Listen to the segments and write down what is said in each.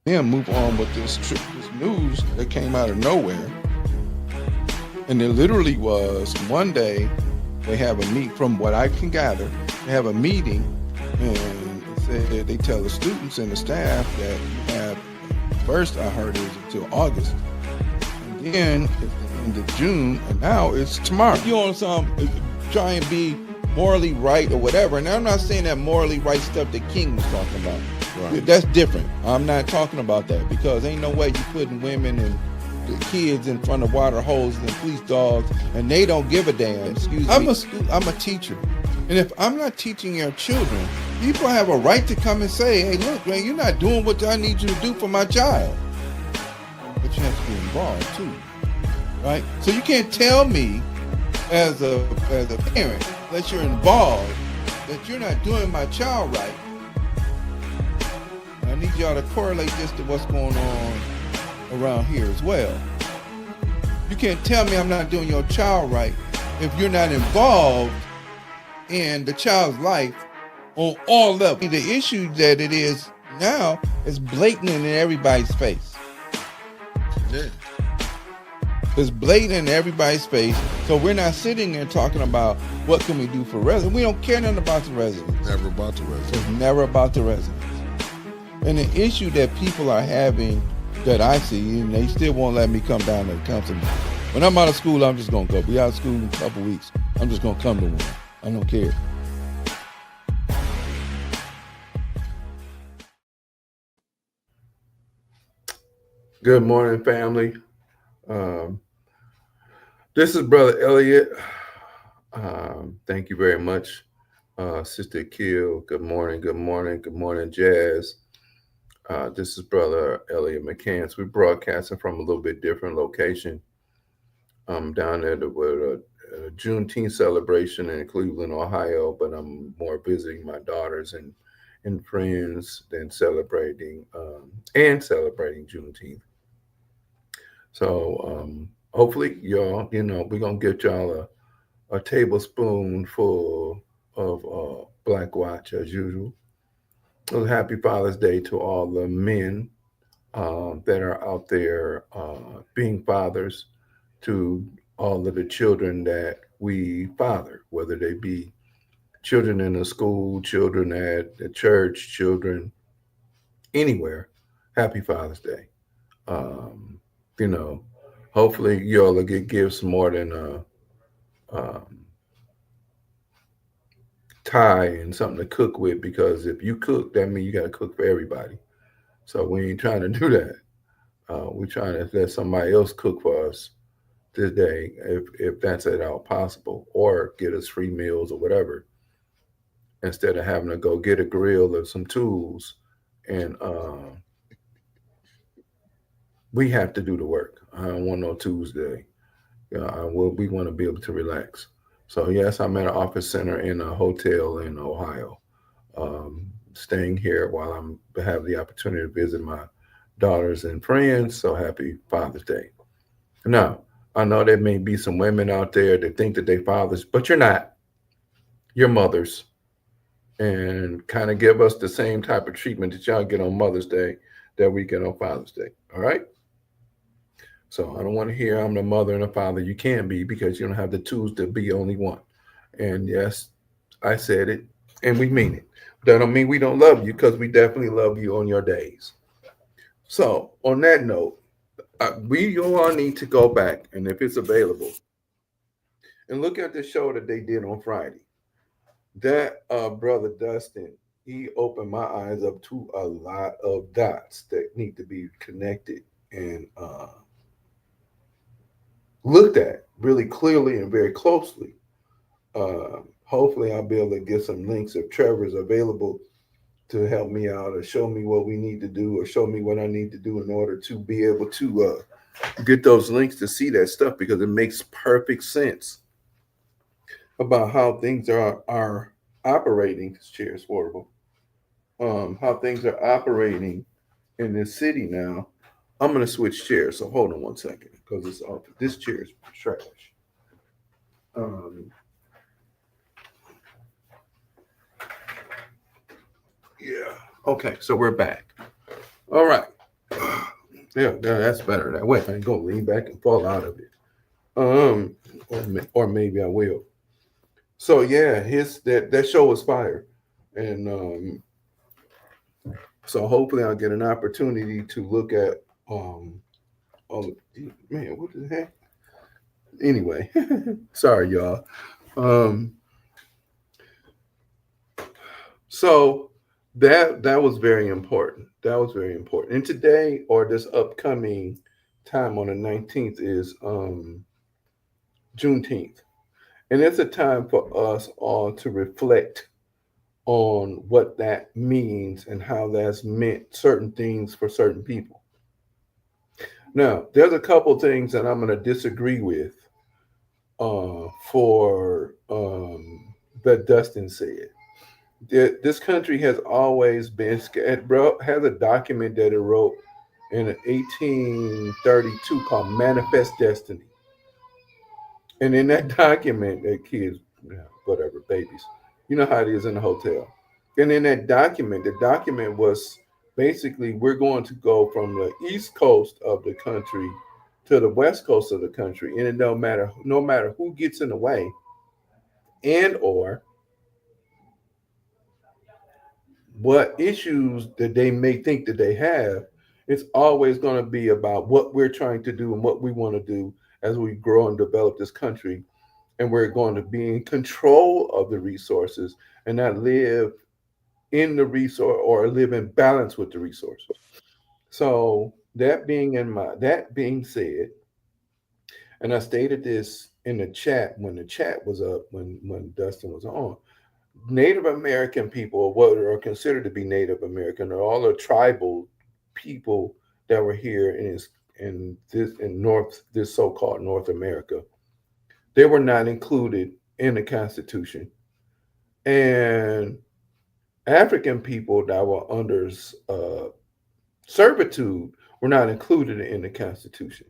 Then move on with this news that came out of nowhere. And it literally was one day they have a meet, from what I can gather, they have a meeting and said they tell the students and the staff that you have, first I heard it was until August. And then it's the end of June, and now it's tomorrow. You on some try and be morally right or whatever. And I'm not saying that morally right stuff that King was talking about. Right. That's different. I'm not talking about that, because ain't no way you putting women and the kids in front of water hoses and police dogs, and they don't give a damn. Excuse me. I'm a teacher, and if I'm not teaching your children, people have a right to come and say, "Hey, look, man, you're not doing what I need you to do for my child." But you have to be involved too, right? So you can't tell me as a parent, unless you're involved, that you're not doing my child right. I need y'all to correlate this to what's going on around here as well. You can't tell me I'm not doing your child right if you're not involved in the child's life on all levels. The issue that it is now is blatant in everybody's face. Yeah. It's blatant in everybody's face. So we're not sitting there talking about what can we do for residents. We don't care nothing about the residents. Never about the residents. It's never about the residents. And the issue that people are having that I see, and they still won't let me come down to the council. When I'm out of school, I'm just going to go. We out of school in a couple weeks. I'm just going to come to one. I don't care. Good morning, family. This is Brother Elliott. Thank you very much, Sister Kill. Good morning, good morning, good morning, Jazz. This is Brother Elliott McCants. We're broadcasting from a little bit different location. Down there with a Juneteenth celebration in Cleveland, Ohio, but I'm more visiting my daughters and friends than celebrating Juneteenth. So hopefully y'all, we're gonna get y'all a tablespoon full of Black Watch as usual. Well, happy Father's Day to all the men that are out there being fathers, to all of the children that we father, whether they be children in the school, children at the church, children anywhere. Happy Father's Day. Um, hopefully y'all will get gifts more than tie and something to cook with, because if you cook, that means you got to cook for everybody. So we ain't trying to do that. We're trying to let somebody else cook for us today, if that's at all possible, or get us free meals or whatever, instead of having to go get a grill or some tools, and we have to do the work. I don't want no Tuesday. We want to be able to relax. So yes, I'm at an office center in a hotel in Ohio, staying here while I have the opportunity to visit my daughters and friends. So happy Father's Day. Now, I know there may be some women out there that think that they're fathers, but you're not. You're mothers. And kind of give us the same type of treatment that y'all get on Mother's Day that we get on Father's Day. All right? So I don't want to hear I'm the mother and the father. You can't be, because you don't have the tools to be only one. And yes, I said it, and we mean it. That don't mean we don't love you, because we definitely love you on your days. So on that note, we all need to go back, and if it's available, and look at the show that they did on Friday. That brother Dustin, he opened my eyes up to a lot of dots that need to be connected and looked at really clearly and very closely. Hopefully, I'll be able to get some links if Trevor's available to help me out, or show me what we need to do, or show me what I need to do in order to be able to get those links to see that stuff, because it makes perfect sense about how things are operating. This chair is horrible. How things are operating in this city now. I'm gonna switch chairs, so hold on one second, because this chair is trash. Um, yeah. Okay, so we're back. All right. Yeah, that's better that way. I ain't gonna lean back and fall out of it. Um, or maybe I will. So yeah, his that show was fire, and so hopefully I'll get an opportunity to look at all of man, what the heck? Anyway, sorry y'all. Um, so that was very important. That was very important. And today or this upcoming time on the 19th is Juneteenth. And it's a time for us all to reflect on what that means and how that's meant certain things for certain people. Now, there's a couple things that I'm going to disagree with for that Dustin said. This country has always been scared. Bro has a document that he wrote in 1832 called Manifest Destiny. And in that document, that kids, whatever, babies, you know how it is in a hotel. And in that document, the document was basically we're going to go from the east coast of the country to the west coast of the country, and it no matter who gets in the way, and or what issues that they may think that they have, it's always going to be about what we're trying to do and what we want to do as we grow and develop this country, and we're going to be in control of the resources and not live in the resource or live in balance with the resources. So that being said, and I stated this in the chat when the chat was up when Dustin was on. Native American people, or what are considered to be Native American, are all the tribal people that were here in North this so-called North America. They were not included in the Constitution, and African people that were under uh, servitude were not included in the Constitution.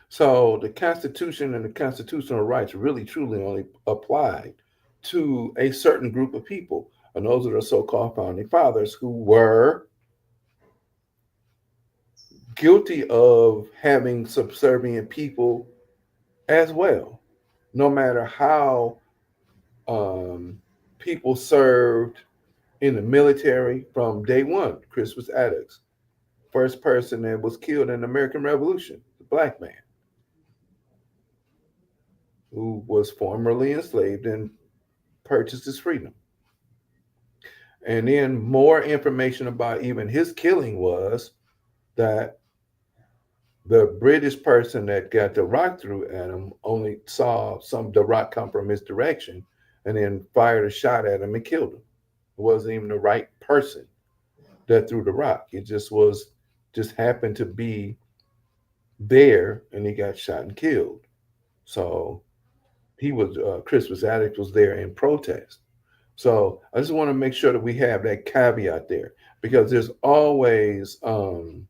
So the Constitution and the constitutional rights really truly only applied to a certain group of people. And those are the so called founding fathers who were guilty of having subservient people as well. No matter how um, people served in the military from day one, Christmas Attucks, first person that was killed in the American Revolution, the black man who was formerly enslaved and purchased his freedom. And then more information about even his killing was that the British person that got the rock through at him only saw the rock come from his direction and then fired a shot at him and killed him. It wasn't even the right person that threw the rock. It just happened to be there and he got shot and killed. So he was Christmas Addict was there in protest. So I just want to make sure that we have that caveat there because there's always um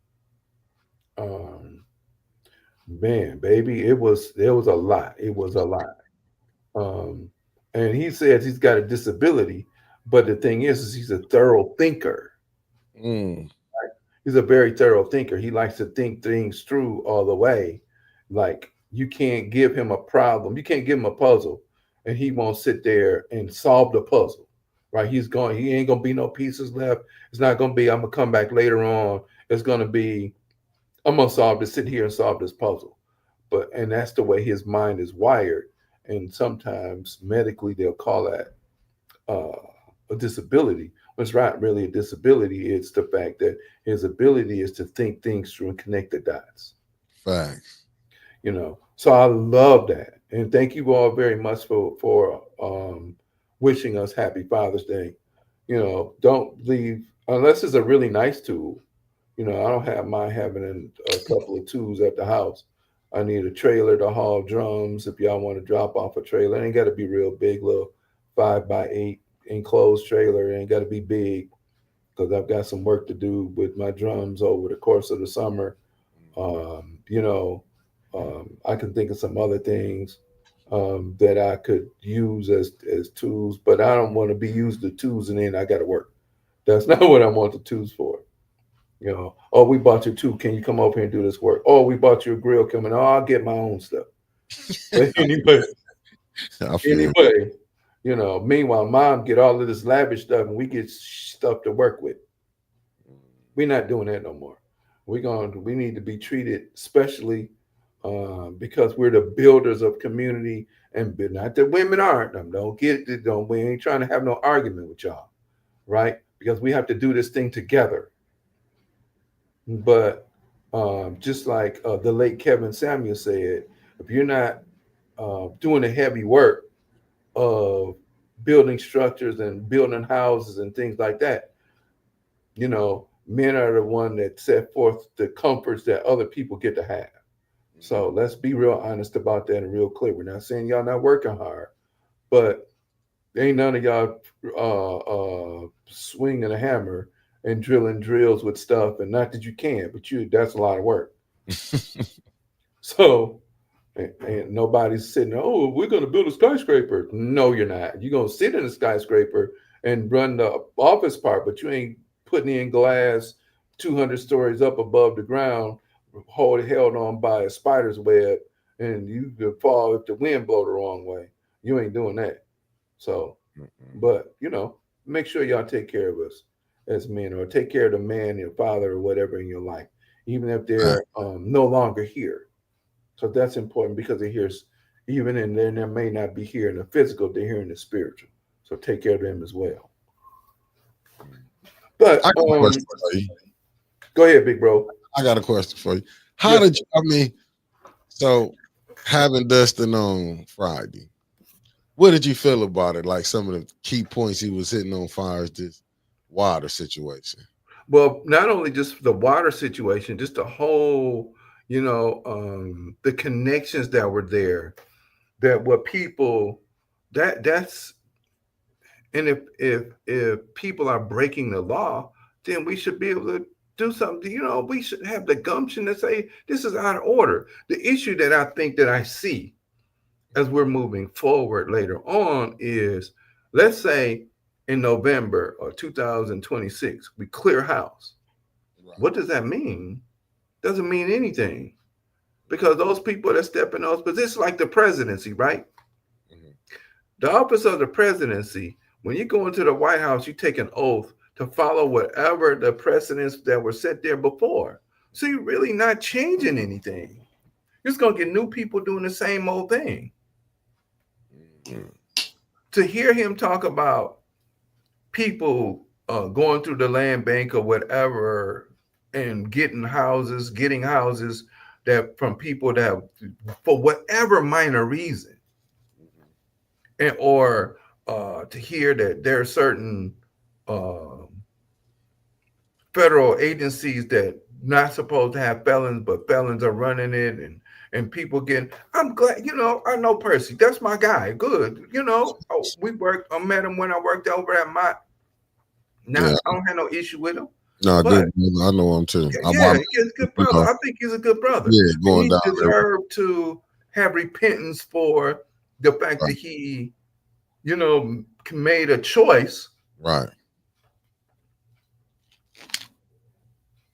man, baby, it was a lot. It was a lot. Um and he says he's got a disability, but the thing is he's a thorough thinker. Mm, He's a very thorough thinker. He likes to think things through all the way. Like you can't give him a problem, you can't give him a puzzle, and he won't sit there and solve the puzzle. Right? He ain't gonna be no pieces left. It's not gonna be I'm gonna come back later on. It's gonna be I'm gonna sit here and solve this puzzle. And that's the way his mind is wired. And sometimes medically they'll call that uh, a disability. When it's not really a disability, it's the fact that his ability is to think things through and connect the dots. facts. So I love that, and thank you all very much for wishing us happy Father's Day. Don't leave unless it's a really nice tool. I don't have mind having a couple of tools at the house. I need a trailer to haul drums. If y'all want to drop off a trailer, it ain't got to be real big, little 5x8 enclosed trailer. It ain't got to be big because I've got some work to do with my drums over the course of the summer. Um, you know, I can think of some other things that I could use as tools, but I don't want to be used the tools and then I got to work. That's not what I want the tools for. Oh, we bought you two. Can you come over here and do this work? Oh, we bought you a grill coming. Oh, I'll get my own stuff. But I feel anyway, meanwhile, mom get all of this lavish stuff and we get stuff to work with. We're not doing that no more. We need to be treated especially because we're the builders of community, and not that women aren't. Don't get it. Don't We ain't trying to have no argument with y'all, right? Because we have to do this thing together. But just like the late Kevin Samuel said, if you're not doing the heavy work of building structures and building houses and things like that, men are the one that set forth the comforts that other people get to have. So let's be real honest about that and real clear. We're not saying y'all not working hard, but ain't none of y'all swinging a hammer and drilling drills with stuff. And not that you can, but that's a lot of work. So, and nobody's sitting there, oh, we're going to build a skyscraper. No, you're not. You're going to sit in a skyscraper and run the office part, but you ain't putting in glass 200 stories up above the ground, held on by a spider's web, and you could fall if the wind blow the wrong way. You ain't doing that. So, but make sure y'all take care of us as men, or take care of the man, your father, or whatever in your life, even if they're no longer here. So that's important because it hears, even in there, they may not be here in the physical, they're here in the spiritual. So take care of them as well. But I got a question for you. Go ahead, big bro. I got a question for you. How did you, so having Dustin on Friday, what did you feel about it? Like some of the key points he was hitting on far as this water situation. Well, not only just the water situation, just the whole, the connections that were there, that what people, that's, and if people are breaking the law, then we should be able to do something. We should have the gumption to say this is out of order. The issue that I think that I see as we're moving forward later on is, let's say in November or 2026, we clear house. Right. What does that mean? Doesn't mean anything, because those people that step in those positions, like the presidency, right? Mm-hmm. The office of the presidency, when you go into the White House, you take an oath to follow whatever the precedents that were set there before. So you're really not changing anything. You're just going to get new people doing the same old thing. Mm-hmm. To hear him talk about people going through the land bank or whatever and getting houses that from people that have, for whatever minor reason, and or to hear that there are certain federal agencies that not supposed to have felons, but felons are running it, and people getting. I'm glad, I know Percy. That's my guy. Good, we worked. I met him when I worked over at my. Now I don't have no issue with him. No, good. I know him too. Yeah, he's a good brother. I think he's a good brother. Yeah, going down. He deserved to have repentance for the fact that he, made a choice. Right.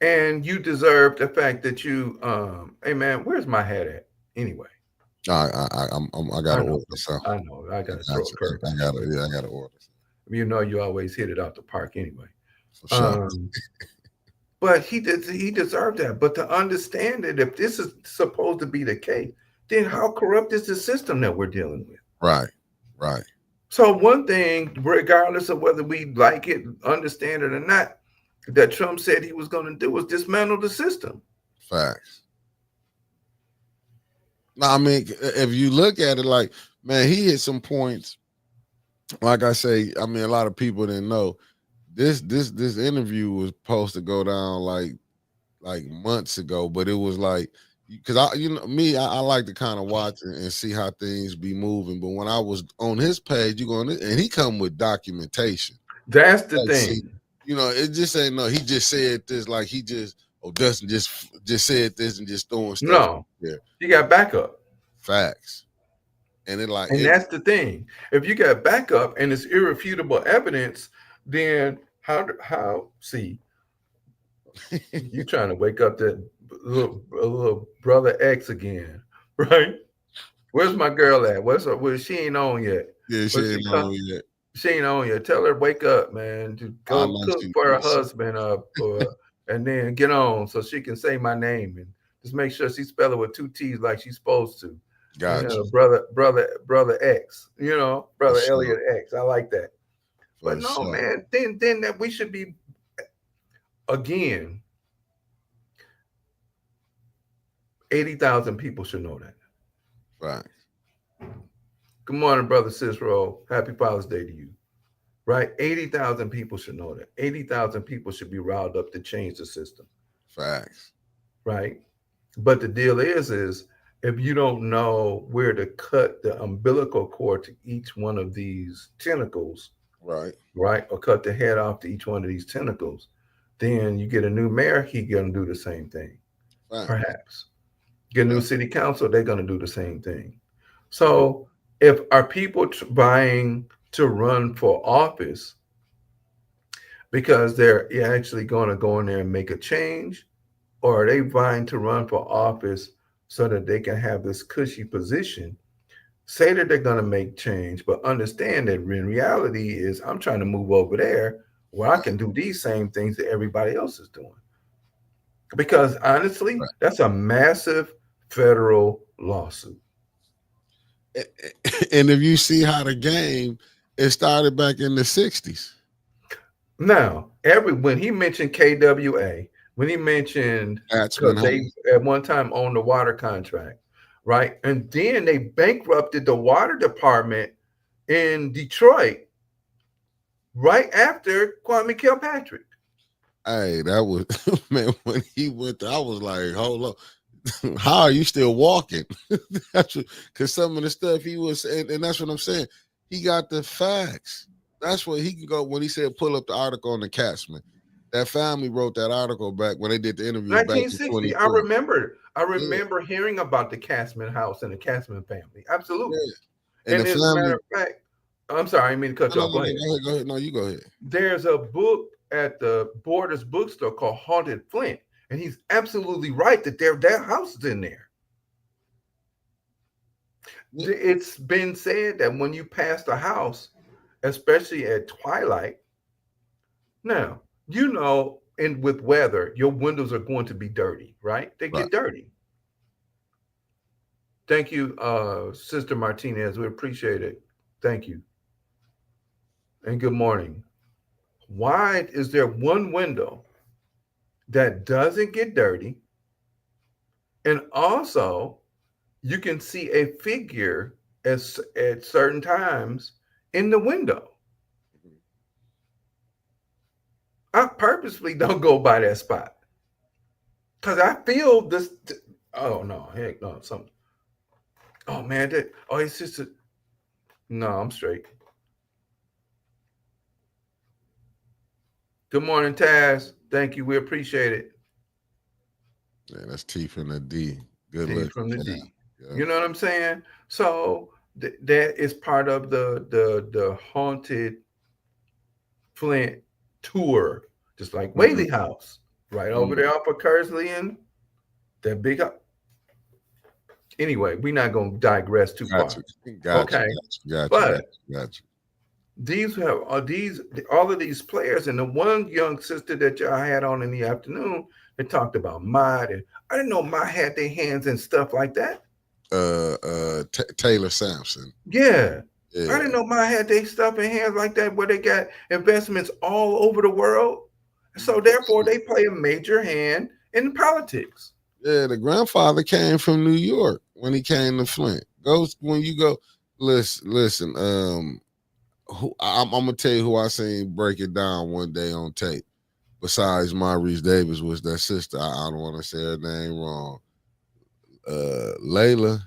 And you deserve the fact that you, hey man, where's my hat at? Anyway. I got to order. So I know. I got to throw a curve. I got to order. You always hit it out the park anyway. For sure. But he deserved that. But to understand that if this is supposed to be the case, then how corrupt is the system that we're dealing with? Right. So one thing, regardless of whether we like it, understand it or not, that Trump said he was going to do was dismantle the system. Facts. Now, I mean, if you look at it, like, man, he hit some points. Like I say, I mean, a lot of people didn't know. This interview was supposed to go down like months ago, but it was like, because I like to kind of watch and see how things be moving. But when I was on his page, and he come with documentation. That's the thing. It just ain't no. He just said this like he just Dustin just said this and just throwing stuff. No, there. You got backup. Facts. And that's the thing. If you got backup and it's irrefutable evidence, then how see You trying to wake up that little brother X again, right? Where's my girl at? Well, she ain't on yet. Yeah, she But ain't on yet. she ain't on yet. Tell her wake up, man. To I go know cook for her husband and then get on so she can say my name and just make sure she spell it with two T's like she's supposed to. You got you know, brother X. You know, for brother sure. Elliott X. I like that. But For no, sure. man. Then that we should be again. 80,000 people should know that. Right. Good morning, brother Cicero. Happy Father's Day to you. Right? 80,000 people should know that. 80,000 people should be riled up to change the system. Facts. Right? But the deal is if you don't know where to cut the umbilical cord to each one of these tentacles, Right. right, or cut the head off to each one of these tentacles, then you get a new mayor, he's going to do the same thing. Facts. Perhaps. Get a new city council, they're going to do the same thing. So if are people buying to run for office because they're actually going to go in there and make a change, or are they vying to run for office so that they can have this cushy position? Say that they're going to make change, but understand that in reality is I'm trying to move over there where I can do these same things that everybody else is doing. Because honestly, Right. that's a massive federal lawsuit. And if you see how the game, it started back in the 60s. Now, when he mentioned KWA, when he mentioned Attachment because they home. at one time owned the water contract, right? And then they bankrupted the water department in Detroit right after Kwame Kilpatrick. Hey, that was man, when he went there, I was like, hold on. How are you still walking? Because some of the stuff he was saying, and that's what I'm saying. He got the facts. That's what he can go when he said pull up the article on the Catsman. That family wrote that article back when they did the interview back in 1960. I 23. remember. I Yeah, remember hearing about the Castman house and the Castman family. Absolutely. yeah. And the And as a matter family. of fact, I'm sorry, I didn't mean to cut No, you no, off. no, Go no, ahead. go ahead, go ahead. No, you go ahead. There's a book at the Borders bookstore called Haunted Flint, and he's absolutely right that their house is in there. Yeah. It's been said that when you pass the house, especially at twilight, now you know, and with weather, your windows are going to be dirty, right? They Right. get dirty. Thank you, Sister Martinez. We appreciate it. Thank you. And good morning. Why is there one window that doesn't get dirty? And also, you can see a figure at certain times in the window. I purposely don't go by that spot because I feel this. Oh no, heck no, something. Oh man, it's just a. No, I'm straight. Good morning, Taz. Thank you. We appreciate it. Yeah, that's T from the D. Good T looking. from the Yeah. D. Yeah. You know what I'm saying? So that is part of the haunted Flint tour, just like Mhm. Whaley House, right over Mhm. there off of Kersley and that big. Anyway, we're not going to digress too Got far. you. Got you. Okay, Got you. Got you. but Got you. these have these all of these players, and the one young sister that y'all had on in the afternoon that talked about Mod, and I didn't know Mod had their hands and stuff like that. Taylor Sampson. Yeah. I Yeah. didn't know Mod had their stuff in hands like that where they got investments all over the world. So therefore they play a major hand in politics. Yeah, the grandfather came from New York when he came to Flint. Goes when you go. Listen. I'm gonna tell you who I seen break it down one day on tape. Besides Maurice Davis was that sister. I don't want to say her name wrong. Layla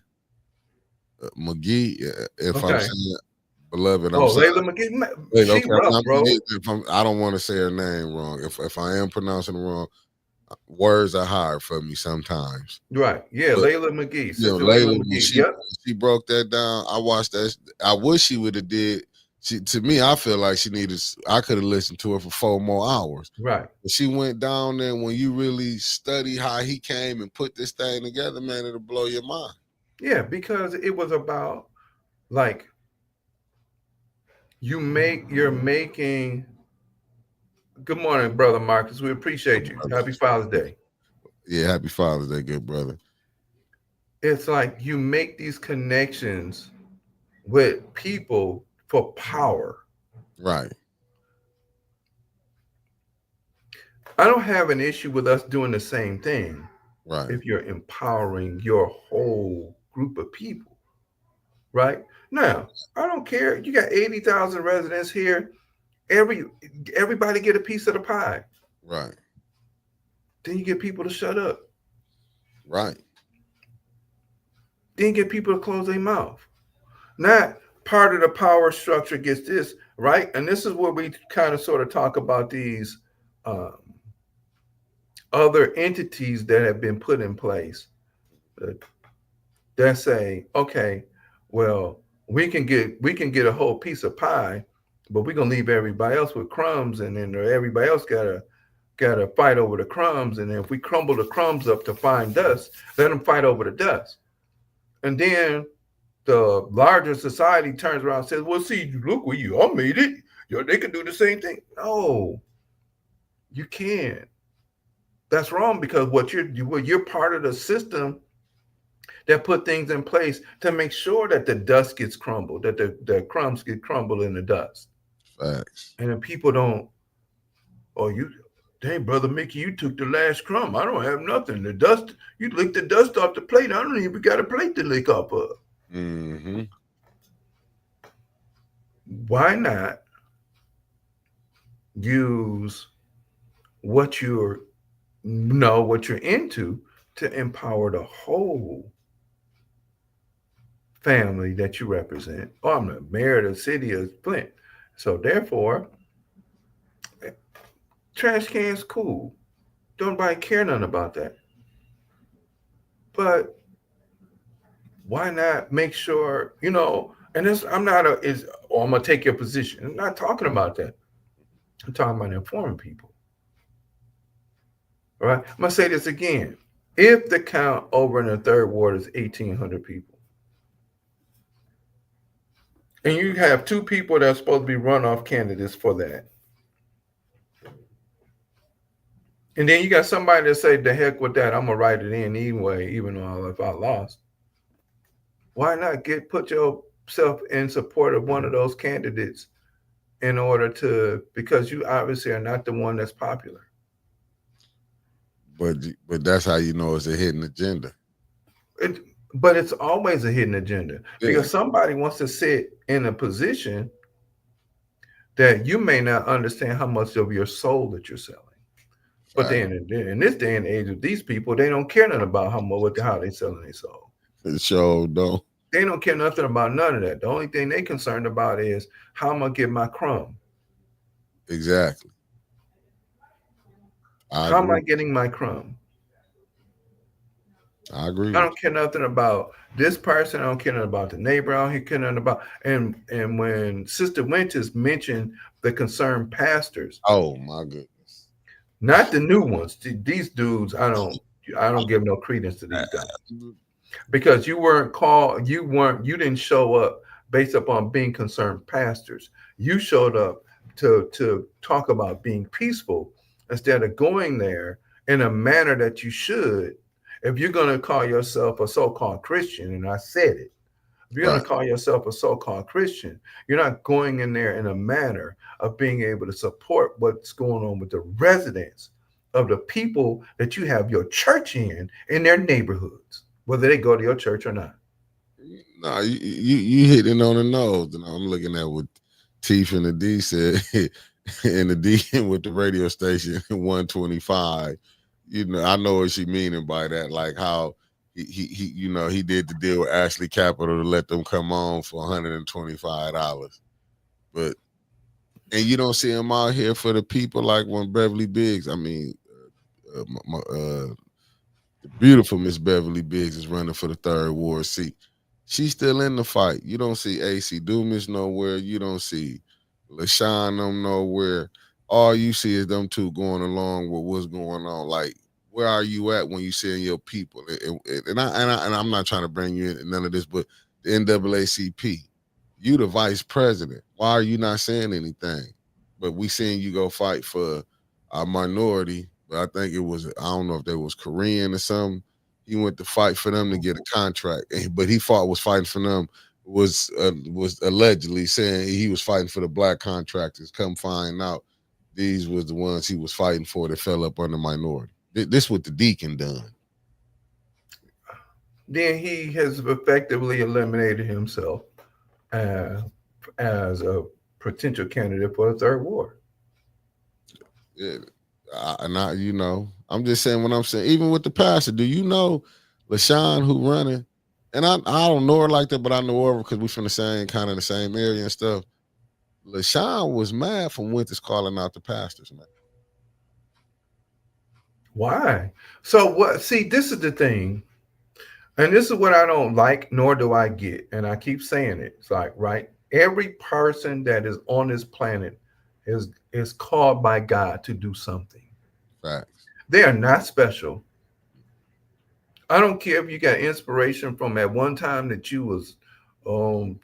McGee. If I'm Okay. saying beloved, I'm Oh, sorry. Layla McGee, Wait, she okay, rough, bro. I don't want to say her name wrong. If I am pronouncing it wrong, words are hard for me sometimes. Right. Yeah, But Layla McGee, you know, Sister Layla Layla when McGee. Yep. she broke that down, I watched that. I wish she would have did she, to me, I feel like she needed. I could have listened to her for 4 more hours. Right. But she went down there. When you really study how he came and put this thing together, man, it'll blow your mind. Yeah, because it was about like you're making. Good morning, brother Marcus. We appreciate you. Happy Father's Day. Yeah, happy Father's Day, good brother. It's like you make these connections with people for power. Right. I don't have an issue with us doing the same thing Right. if you're empowering your whole group of people, right? Now, I don't care. You got 80,000 residents here. Everybody get a piece of the pie. Right. Then you get people to shut up. Right. Then you get people to close their mouth. Not part of the power structure gets this, right? And this is where we kind of sort of talk about these um, other entities that have been put in place that say, okay, well, we can get a whole piece of pie, but we're gonna leave everybody else with crumbs, and then everybody else gotta fight over the crumbs, and then if we crumble the crumbs up to find dust, let them fight over the dust, and then the larger society turns around and says, well, see, look, we you all made it. They can do the same thing. No, you can't. That's wrong because you're part of the system that put things in place to make sure that the dust gets crumbled, that the crumbs get crumbled in the dust. Facts. And then people don't, oh, dang, Brother Mickey, you took the last crumb. I don't have nothing. The dust, you licked the dust off the plate. I don't even got a plate to lick off of. Mm-hmm. Why not use what you're into to empower the whole family that you represent? Oh, I'm the mayor of the city of Flint. So therefore, trash cans cool. Don't nobody care nothing about that. But why not make sure, and this I'm not I'm gonna take your position. I'm not talking about that. I'm talking about informing people. All right. I'm gonna say this again. If the count over in the third ward is 1,800 people, and you have two people that are supposed to be runoff candidates for that, and then you got somebody that say, "The heck with that, I'm gonna write it in anyway, even though if I lost." Why not put yourself in support of one of those candidates in order to, because you obviously are not the one that's popular. But that's how you know it's a hidden agenda. It, but it's always a hidden agenda because Yeah. somebody wants to sit in a position that you may not understand how much of your soul that you're selling. But Fact. then in this day and age of these people, they don't care nothing about how they selling their soul. It sure don't. They don't care nothing about none of that. The only thing they concerned about is how I'm gonna get my crumb. Exactly. How am I getting my crumb? I agree I with don't care nothing about this person. I don't care nothing about the neighbor. I don't care nothing about and when Sister Winters mentioned the concerned pastors, you. Oh my goodness. not the new ones. These dudes, I don't give no credence to these guys because you didn't show up based upon being concerned pastors. You showed up to talk about being peaceful instead of going there in a manner that you should. If you're going to call yourself a so-called Christian, and I said it, if you're going to call yourself a so-called Christian, you're not going in there in a manner of being able to support what's going on with the residents of the people that you have your church in their neighborhoods, whether they go to your church or not. No, you hitting on the nose. And I'm looking at what Teef and the D said, and the D with the radio station 125. I know what she meaning by that, like how he did the deal with Ashley Capital to let them come on for $125. But and you don't see him out here for the people like when Beverly Biggs. I mean, the beautiful Miss Beverly Biggs is running for the third ward seat. She's still in the fight. You don't see AC Dumas nowhere. You don't see LaShawn them nowhere. All you see is them two going along with what's going on. Like, where are you at when you seeing your people? And I'm not trying to bring you in none of this, but the NAACP, you the vice president. Why are you not saying anything? But we seeing you go fight for a minority. But I think it was, I don't know if they was Korean or something. He went to fight for them to get a contract, but he was fighting for them, was allegedly saying he was fighting for the black contractors. Come find out, these was the ones he was fighting for that fell up under minority. This what the deacon done. Then he has effectively eliminated himself uh, as a potential candidate for a third ward. Yeah, I'm just saying what I'm saying. Even with the pastor, do you know LaShawn who running? And I don't know her like that, but I know her because we from the same kind of the same area and stuff. LaShawn was mad from Winters calling out the pastors, man. Why? So what? See, this is the thing, and this is what I don't like, nor do I get. And I keep saying it. It's like, right? Every person that is on this planet is called by God to do something. Facts. They are not special. I don't care if you got inspiration from at one time that you was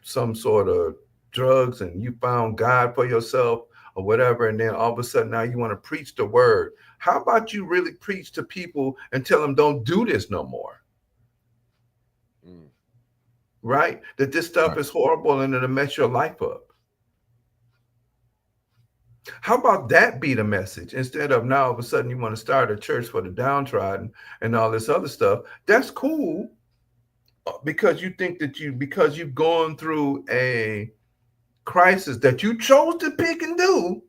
some sort of drugs and you found God for yourself or whatever, and then all of a sudden now you want to preach the word. How about you really preach to people and tell them don't do this no more? Mm. Right? That this stuff Right. is horrible and it'll mess your life up. How about that be the message instead of now all of a sudden you want to start a church for the downtrodden and all this other stuff? That's cool because you think that because you've gone through a crisis that you chose to pick and do,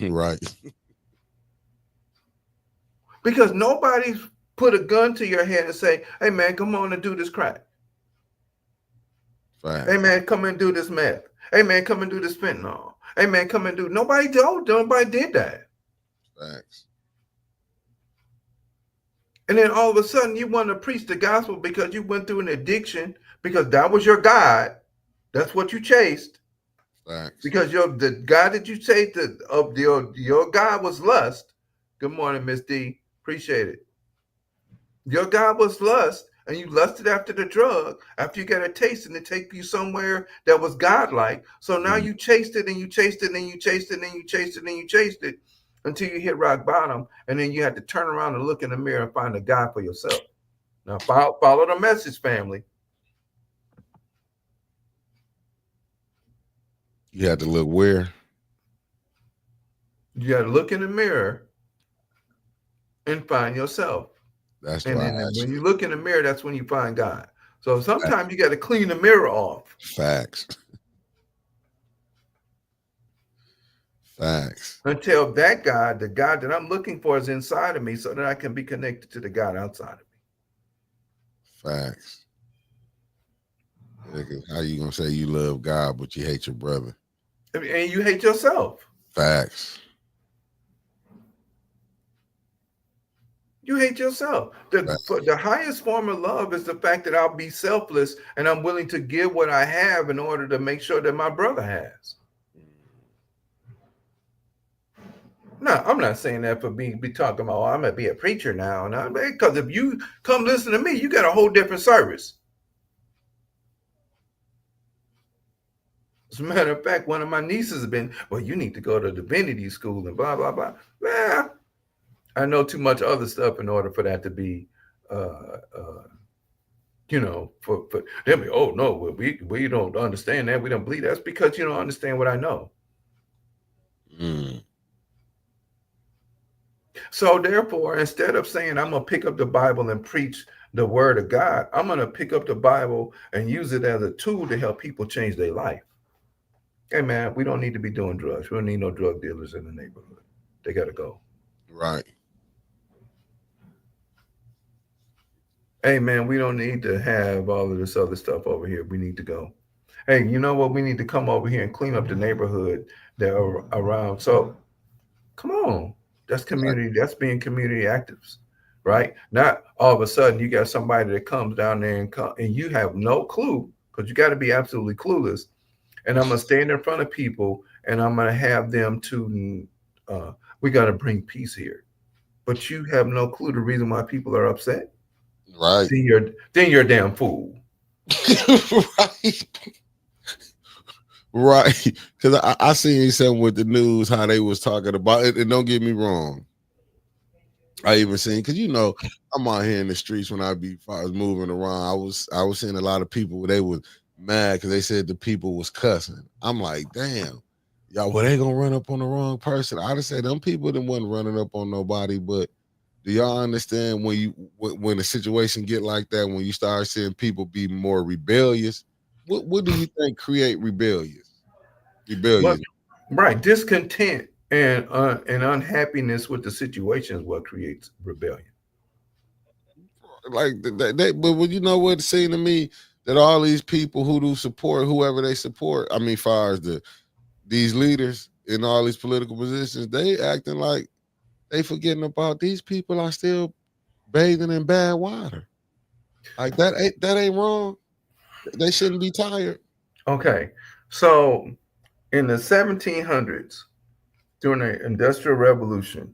Right. because nobody's put a gun to your head and say, hey man, come on and do this crack. Facts. Hey man, come and do this meth. Hey man, come and do this fentanyl. Hey man, come and do. Nobody did that. Facts. And then all of a sudden you want to preach the gospel because you went through an addiction, because that was your God. That's what you chased. Facts. Because the God that you chased of your God was lust. Good morning, Miss D. Appreciate it. Your God was lust, and you lusted after the drug after you got a taste and it take you somewhere that was godlike. So now you chased it and you chased it and you chased it and you chased it and you chased it until you hit rock bottom, and then you had to turn around and look in the mirror and find a God for yourself. Now follow the message, family. You had to look where? You got to look in the mirror and find yourself. That's And why I then asked when you. you look in the mirror, that's when you find God. So sometimes you got to clean the mirror off. Facts. Facts. Until that God, the God that I'm looking for, is inside of me so that I can be connected to the God outside of me. Facts. How you gonna say you love God but you hate your brother? And you hate yourself. Facts. You hate yourself. The highest form of love is the fact that I'll be selfless and I'm willing to give what I have in order to make sure that my brother has. No, I'm not saying that for be talking about, oh, I'm gonna be a preacher now. No, because if you come listen to me, you got a whole different service. As a matter of fact, one of my nieces has been, well, you need to go to divinity school and blah blah blah. Well, I know too much other stuff in order for that to be, for them. Oh no, we don't understand that. We don't believe that's because you don't understand what I know. Mm. So therefore, instead of saying I'm gonna pick up the Bible and preach the word of God, I'm gonna pick up the Bible and use it as a tool to help people change their life. Hey man, we don't need to be doing drugs. We don't need no drug dealers in the neighborhood. They gotta go. Right. Hey man, we don't need to have all of this other stuff over here. We need to go. Hey, you know what? We need to come over here and clean up the neighborhood that are around. So come on. That's community. That's being community actives, right? Not all of a sudden you got somebody that comes down there and you have no clue because you got to be absolutely clueless. And I'm gonna stand in front of people, and I'm gonna have them to, we got to bring peace here. But you have no clue the reason why people are upset. Right. Then you're a damn fool. Right. Right. Because I seen something with the news how they was talking about it. And don't get me wrong. I even seen because I'm out here in the streets when if I was moving around. I was seeing a lot of people they was mad because they said the people was cussing. I'm like, damn, y'all, well, they gonna run up on the wrong person. I just said them people that wasn't running up on nobody, but do y'all understand when the situation get like that, when you start seeing people be more rebellious, what do you think create But rebellion? right, discontent and unhappiness with the situation is what creates rebellion. Like but you know what it seemed to me that all these people who do support whoever they support, I mean, far as these leaders in all these political positions, they acting like they forgetting about these people are still bathing in bad water. Like that ain't wrong. They shouldn't be tired. Okay, so in the 1700s, during the Industrial Revolution,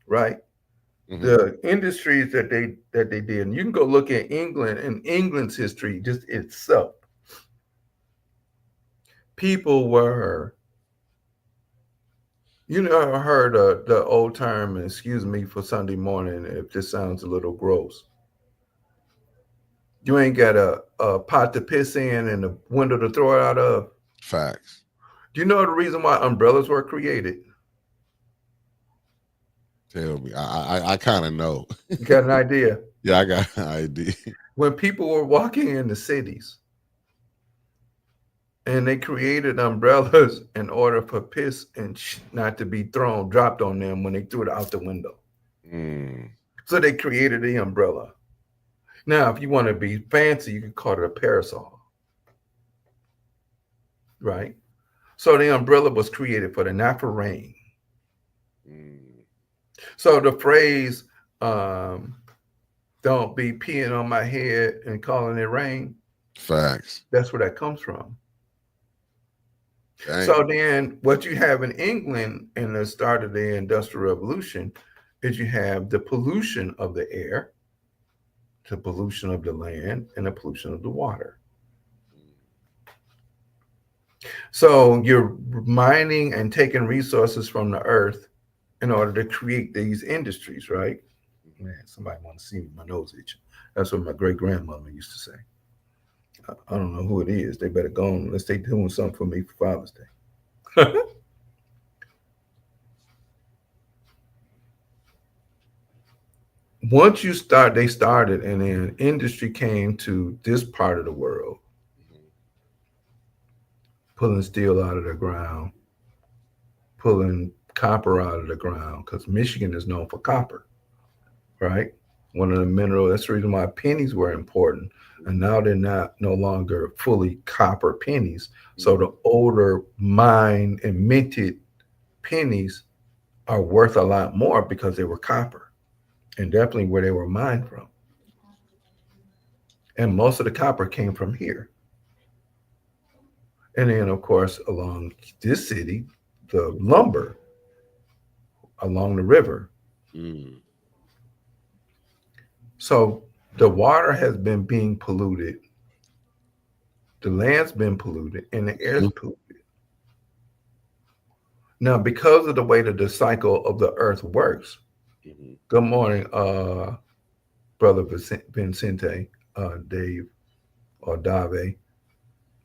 right? Hmm. The industries that they did, and you can go look at England and England's history just itself. People were, I heard the old term, and excuse me for Sunday morning if this sounds a little gross. You ain't got a pot to piss in and a window to throw it out of. Facts. Do you know the reason why umbrellas were created? Tell me. I kind of know. You got an idea? Yeah, I got an idea. When people were walking in the cities and they created umbrellas in order for piss and not to be dropped on them when they threw it out the window. Mm, So they created the umbrella. Now, if you want to be fancy, you can call it a parasol, right? So the umbrella was created for not for rain. mm. So the phrase, um, don't be peeing on my head and calling it rain, Facts. that's where that comes from. Dang. So then what you have in England in the start of the Industrial Revolution is you have the pollution of the air, the pollution of the land, and the pollution of the water. So you're mining and taking resources from the earth in order to create these industries, right? Man, somebody want to see me, my nose itching. That's what my great grandmother used to say. I don't know who it is. They better go on unless they doing something for me for Father's Day. Once they started, and then industry came to this part of the world, pulling steel out of the ground, pulling copper out of the ground, because Michigan is known for copper, right? One of the minerals. That's the reason why pennies were important, and now they're not no longer fully copper pennies. So the older mined and minted pennies are worth a lot more because they were copper, and definitely where they were mined from. And most of the copper came from here. And then, of course, along this city, the lumber along the river. Mm, So the water has been being polluted, the land's been polluted, and the air's mhm, polluted. Now, because of the way that the cycle of the earth works, mhm. good morning, Brother Vincente, Dave, or Dave,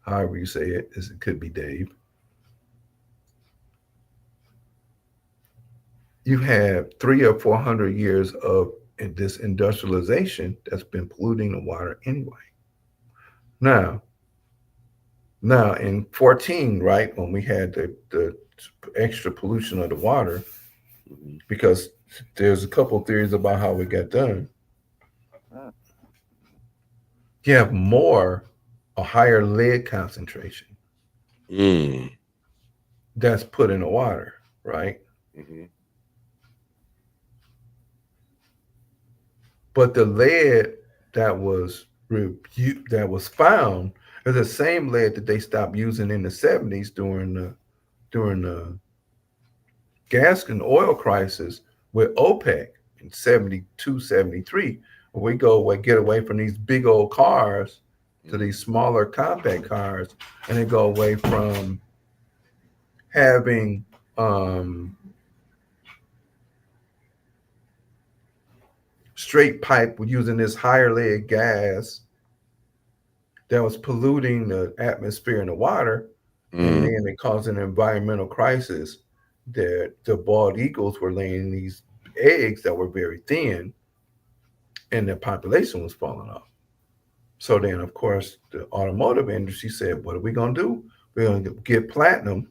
however you say it, it could be Dave. You have 300 or 400 years of this industrialization that's been polluting the water anyway. Now, now in 14, right, when we had the extra pollution of the water, Mhm. because there's a couple of theories about how it got done, you have a higher lead concentration Mm, that's put in the water, right? mhm. But the lead that was that was found It's the same lead that they stopped using in the 70s during the gas and oil crisis with OPEC in 72, 73. We get away from these big old cars to these smaller compact cars, and they go away from having straight pipe using this higher lead gas that was polluting the atmosphere and the water, and then it caused an environmental crisis that the bald eagles were laying these eggs that were very thin, and the population was falling off. So then, of course, the automotive industry said, "What are we going to do? We're going to get platinum,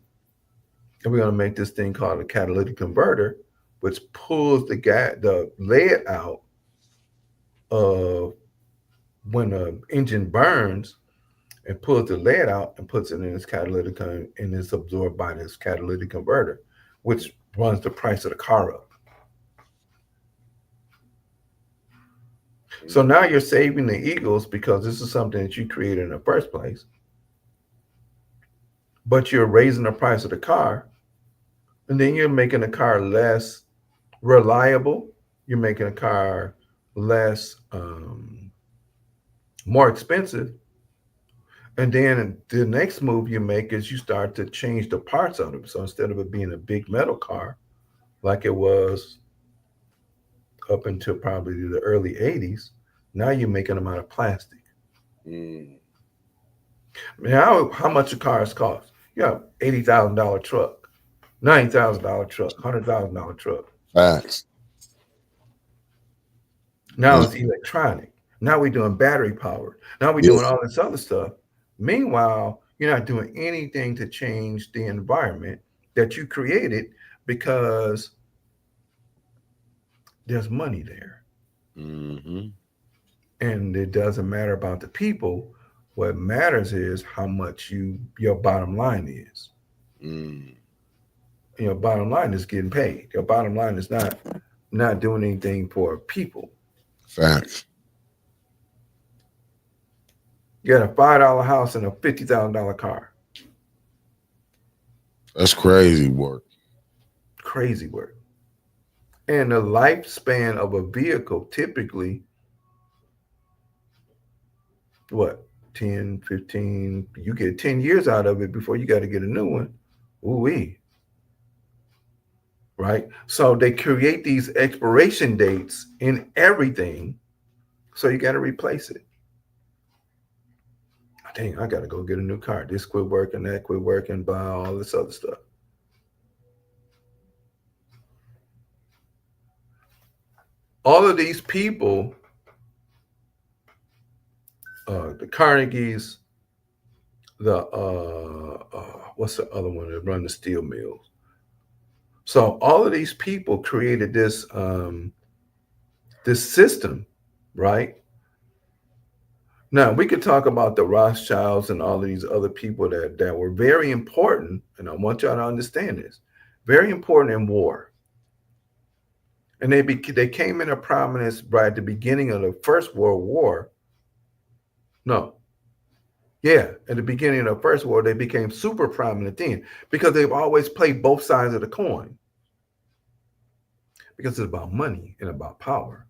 and we're going to make this thing called a catalytic converter, which pulls the lead out of when the engine burns, and pulls the lead out and puts it in its and it's absorbed by this catalytic converter, which runs the price of the car up." So now you're saving the eagles because this is something that you created in the first place, but you're raising the price of the car, and then you're making the car less reliable. You're making a car less, more expensive. And then the next move you make is you start to change the parts of it. So instead of it being a big metal car like it was up until probably the early 80s, now you're making them out of plastic. Now, how much a cars cost? You have $80,000 truck, $90,000 truck, $100,000 truck. Facts. Now it's electronic. Now we're doing battery powered. Now we're doing all this other stuff. Meanwhile, you're not doing anything to change the environment that you created because there's money there. And it doesn't matter about the people. What matters is how much your bottom line is. Your bottom line is getting paid. Your bottom line is not doing anything for people. Facts. You got a $5 house and a $50,000 car. That's crazy work. Crazy work. And the lifespan of a vehicle typically, what, 10, 15, you get 10 years out of it before you got to get a new one. Ooh-wee. Right? So they create these expiration dates in everything, so you got to replace it. Dang, I got to go get a new car. This quit working, that quit working, buy all this other stuff. All of these people, the Carnegies, the what's the other one that run the steel mills? So all of these people created this this system, right? Now we could talk about the Rothschilds and all of these other people that were very important, and I want y'all to understand this, very important in war. And they came into prominence right at the beginning of the First World War. No. Yeah, at the beginning of the First War, they became super prominent then because they've always played both sides of the coin. Because it's about money and about power.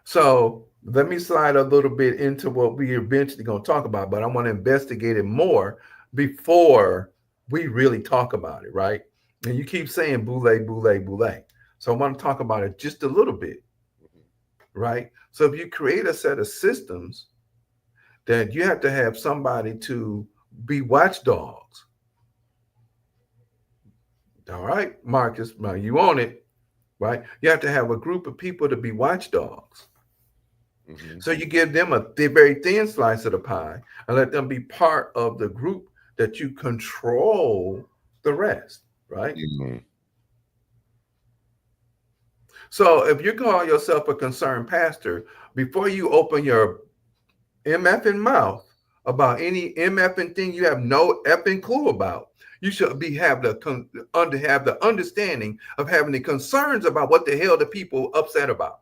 So let me slide a little bit into what we're eventually going to talk about, but I want to investigate it more before we really talk about it, right? And you keep saying boule, boule, boule. So I want to talk about it just a little bit, right? So if you create a set of systems, that you have to have somebody to be watchdogs. All right, Marcus, now you own it, right? You have to have a group of people to be watchdogs. So you give them a very thin slice of the pie and let them be part of the group that you control the rest, right? So if you call yourself a concerned pastor, before you open your MFing mouth about any MFing thing you have no effing clue about, you should have the understanding of having the concerns about what the hell the people upset about.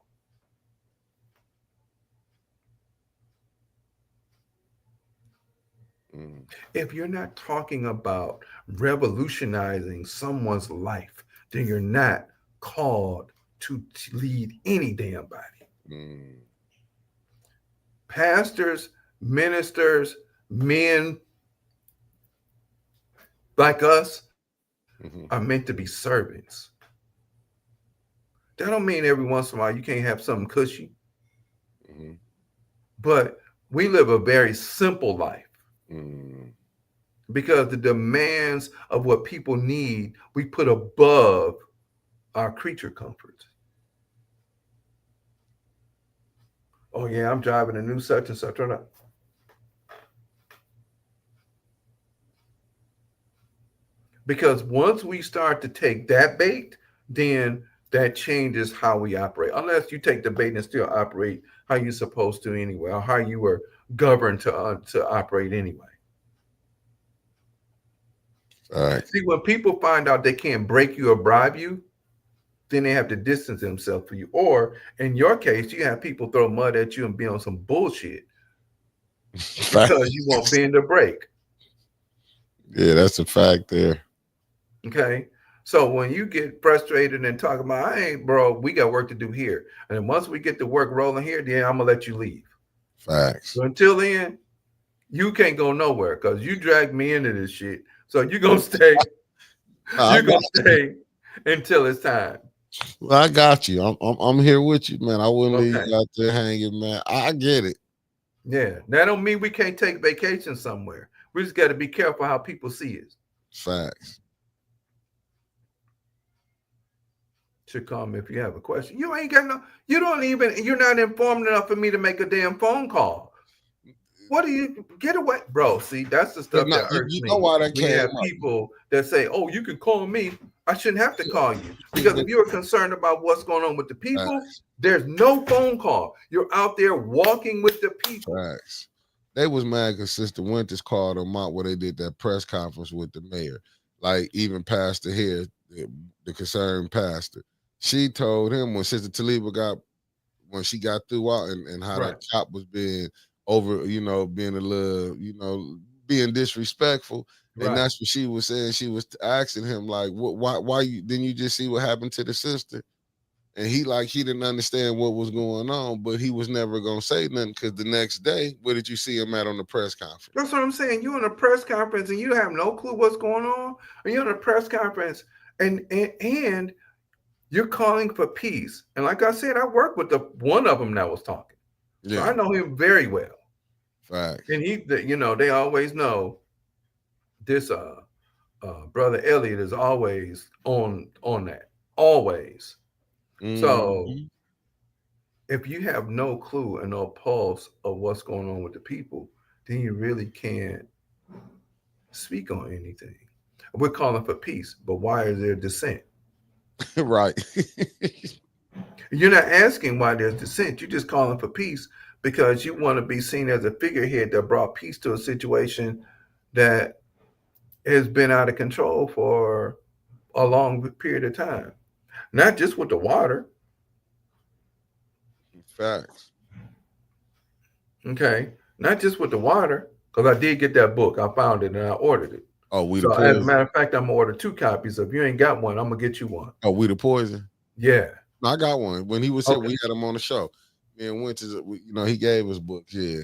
Mm. If you're not talking about revolutionizing someone's life, then you're not called to lead any damn body. Mm. Pastors, ministers, men like us are meant Mm-hmm. to be servants. That don't mean every once in a while you can't have something cushy, Mm-hmm. but we live a very simple life Mm. because the demands of what people need we put above our creature comforts. Oh yeah, I'm driving a new such and such. Because once we start to take that bait, then that changes how we operate. Unless you take the bait and still operate how you're supposed to anyway, or how you were governed to operate anyway. All right. See, when people find out they can't break you or bribe you, then they have to distance themselves from you. Or in your case, you have people throw mud at you and be on some bullshit because you won't bend or break. Yeah, that's a fact there. Okay. So when you get frustrated and talk about, I ain't, bro, we got work to do here. And then once we get the work rolling here, then I'm gonna let you leave. Facts. So until then, you can't go nowhere because you dragged me into this shit. So you're gonna stay, I you're gonna got, stay until it's time. I got you. I'm here with you, man. I wouldn't leave Okay. you out there hanging, man. I get it. Yeah. That don't mean we can't take vacation somewhere. We just gotta be careful how people see us. Facts. Should call me if you have a question. You ain't got no, you don't even, you're not informed enough for me to make a damn phone call. What do you get away, bro? See, that's the But stuff not, that irks you know me. why that When you came have up? people that say, "Oh, you can call me," I shouldn't have to call you because if you're concerned about what's going on with the people, Facts. there's no phone call. You're out there walking with the people. Facts. They was mad because Sister Winters called them out where they did that press conference with the mayor. Like even Pastor here, the concerned pastor, she told him when Sister Taliba got when she got through out and how Right, that cop was being over, being a little, being disrespectful. And right. that's what she was saying. She was asking him, like, what why you didn't you just see what happened to the sister? And he didn't understand what was going on, but he was never gonna say nothing because the next day, where did you see him at on the press conference? That's what I'm saying. You're in a press conference and you have no clue what's going on, or you're in a press conference and you're calling for peace. And like I said, I worked with the one of them that was talking, so I Yeah, know him very well. facts. And they always know this brother Elliott is always on that, always. So Hmm. if you have no clue and no pulse of what's going on with the people, then you really can't speak on anything. We're calling for peace, but why is there dissent? Right. You're not asking why there's dissent. You're just calling for peace because you want to be seen as a figurehead that brought peace to a situation that has been out of control for a long period of time. Not just with the water, Facts. okay? Not just with the water, because I did get that book. I found it and I ordered it. Oh, we the So as a poison. matter of fact, I'm gonna order 2 copies. If you ain't got one, I'm gonna get you one. Oh, we the poison. Yeah. No, I got one. When he was here, Okay. we had him on the show. Me and Winters, he gave us books, yeah.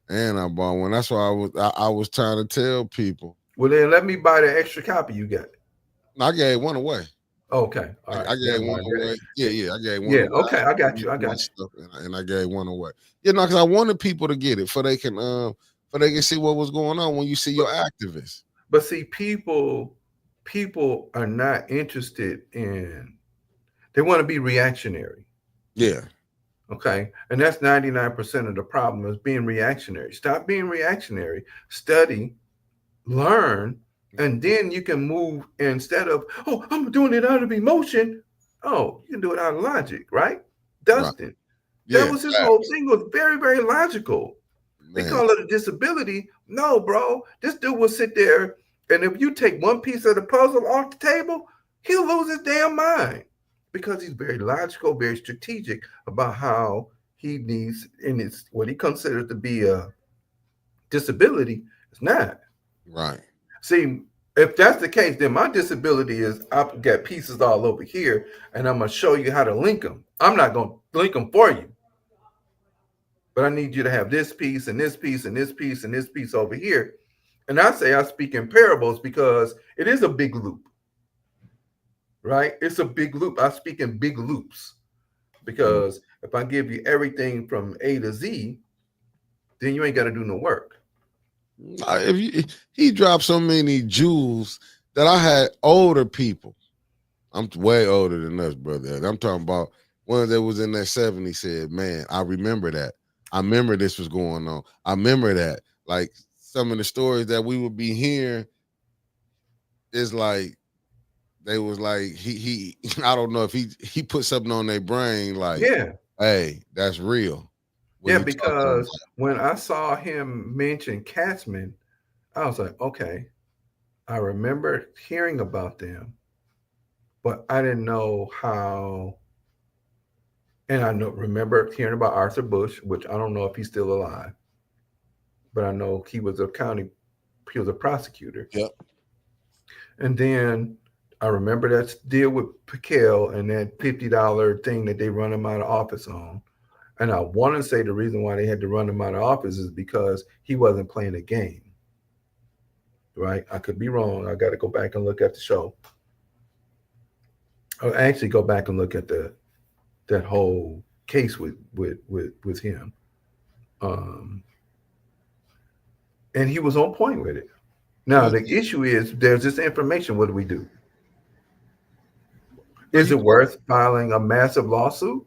And I bought one. That's why I was trying to tell people. Well, then let me buy the extra copy you got. I gave one away. Okay. All I right. gave Never one mind. away. Yeah, I gave one Yeah. away. I Okay. had I to got use you. I my got you. stuff, and I gave one away. Because I wanted people to get it, for they can see what was going on when you see But, your activists. but see, people are not interested in. They want to be reactionary. Yeah, Okay. And that's 99% of the problem is being reactionary. Stop being reactionary. Study, learn, and then you can move instead of, oh, I'm doing it out of emotion. Oh, you can do it out of logic, right? right. Dustin, that Yeah, was his whole facts, thing, was very, very logical. They man. call it a disability. No, bro. This dude will sit there, and if you take one piece of the puzzle off the table, he'll lose his damn mind because he's very logical, very strategic about how he needs, and it's what he considers to be a disability, It's not. Right. See, if that's the case, then my disability is I've got pieces all over here, and I'm gonna show you how to link them. I'm not gonna link them for you, but I need you to have this piece and this piece and this piece and this piece over here. And I say I speak in parables because it is a big loop, right? It's a big loop. I speak in big loops Mm. because if I give you everything from A to Z, then you ain't got to do no work. He dropped so many jewels that I had older people. I'm way older than us, brother. And I'm talking about one that was in that 70s said, man, I remember that. I remember this was going on. I remember that. Like some of the stories that we would be hearing is like they was like he I don't know if he put something on their brain like, Yeah, hey, that's real. What yeah. he talking Because about. when I saw him mention Katzman, I was like, okay, I remember hearing about them, but I didn't know how. And I know remember hearing about Arthur Bush, which I don't know if he's still alive, but I know he was a prosecutor. Yep. And then I remember that deal with Piquel and that $50 thing that they run him out of office on. And I want to say the reason why they had to run him out of office is because he wasn't playing a game. Right? I could be wrong. I got to go back and look at the show. I'll actually go back and look at that whole case with him. Um, and he was on point with it. Now Well, the issue is there's this information. What do we do? Is he it worth filing a massive lawsuit?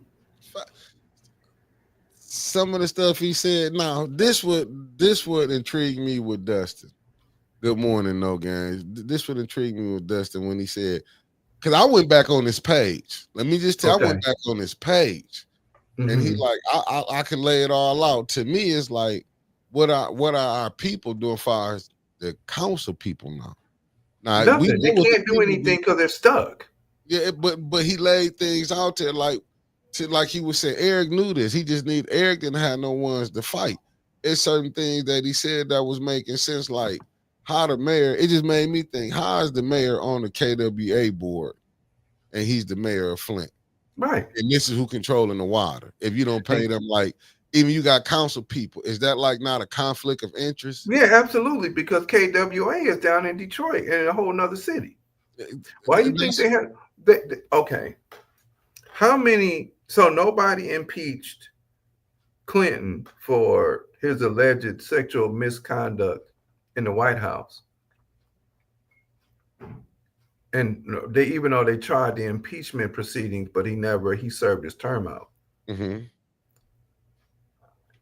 some of the stuff he said. Now, this would intrigue me with Dustin. Good morning, no games. This would intrigue me with Dustin when he said, because I went back on his page. Let me just tell I Okay. went back on his page. And he Mm-hmm. like, I can lay it all out. To me, it's like, what are our people doing far as the council people now? Now we Nothing. know They what the can't do people do. anything because they're stuck. Yeah, but he laid things out there like he was saying. Eric knew this. He just need Eric didn't have no ones to fight. It's certain things that he said that was making sense. Like how the mayor. It just made me think. How is the mayor on the KWA board and he's the mayor of Flint? Right. And this is who controlling the water. If you don't pay And them, like even you got council people, is that like not a conflict of interest? yeah, absolutely. Because KWA is down in Detroit in a whole nother city. Why do you And think that's they have? Okay. How many? So nobody impeached Clinton for his alleged sexual misconduct in the White House, and they even though they tried the impeachment proceedings, but he served his term out. mm-hmm.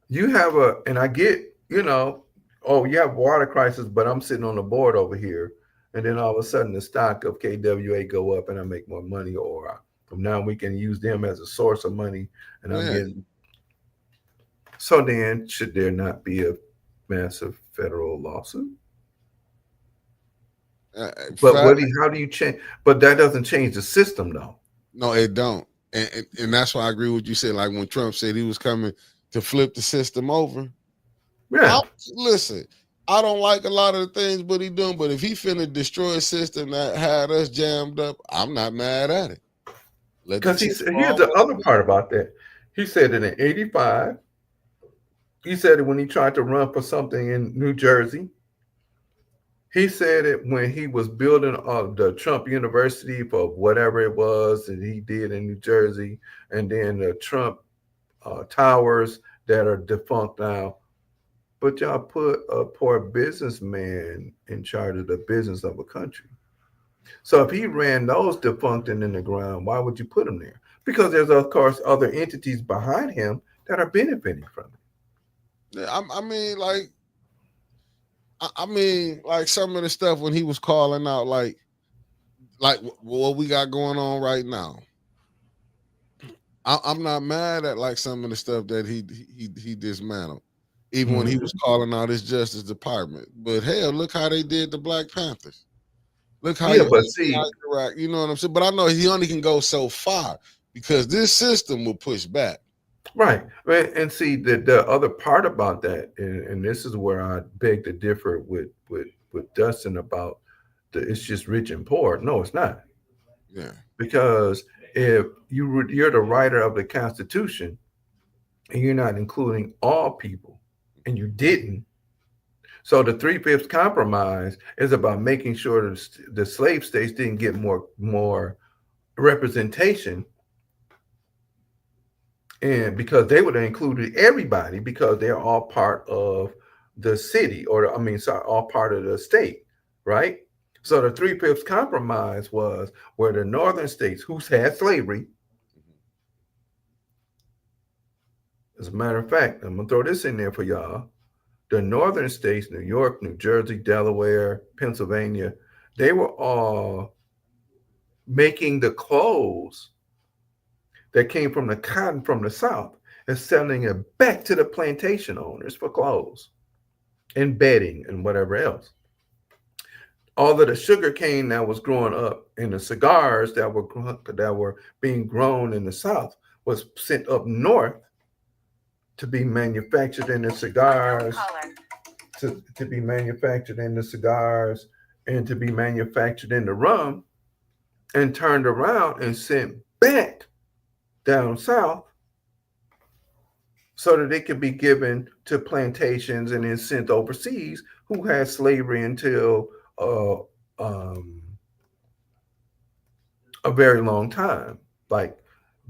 You have and I get, oh, you have water crisis, but I'm sitting on the board over here, and then all of a sudden the stock of KWA go up, and I make more money, or from now we can use them as a source of money, and I'm Yeah. getting. So then, should there not be a massive federal lawsuit? But Fact, how do you change? But that doesn't change the system, though. no, it don't. And that's why I agree with you said. Like when Trump said he was coming to flip the system over. I Yeah, listen. I don't like a lot of the things what he doing, but if he finna destroy a system that had us jammed up, I'm not mad at it. Let the because chips here's fall the where other they part about that. He said that in '85, he said it when he tried to run for something in New Jersey. He said it when he was building the Trump University for whatever it was that he did in New Jersey, and then the Trump towers that are defunct now. But y'all put a poor businessman in charge of the business of a country. So if he ran those defunct and in the ground, why would you put him there? Because there's of course other entities behind him that are benefiting from it. Yeah, I mean, like some of the stuff when he was calling out, like what we got going on right now. I'm not mad at like some of the stuff that he dismantled, even when he was Mhm. calling out his Justice Department. But hell, look how they did the Black Panthers. Look how Yeah, you but see, interact. You know what I'm saying? But I know he only can go so far because this system will push back. Right. And see the other part about that, and this is where I beg to differ with Dustin about it's just rich and poor. No, it's not. Yeah. Because if you're the writer of the Constitution and you're not including all people, and you didn't, so the three-fifths compromise is about making sure the slave states didn't get more representation, and because they would have included everybody because they're all part of the city, or I mean, sorry, all part of the state, right? So the three-fifths compromise was where the northern states, who had slavery, as a matter of fact, I'm gonna throw this in there for y'all. The northern states, New York, New Jersey, Delaware, Pennsylvania, they were all making the clothes that came from the cotton from the South and selling it back to the plantation owners for clothes and bedding and whatever else. All of the sugar cane that was growing up and the cigars that were being grown in the South was sent up north to be manufactured in the cigars, to be manufactured in the cigars, and to be manufactured in the rum, and turned around and sent back down south so that it could be given to plantations and then sent overseas who had slavery until uh, um, a very long time. Like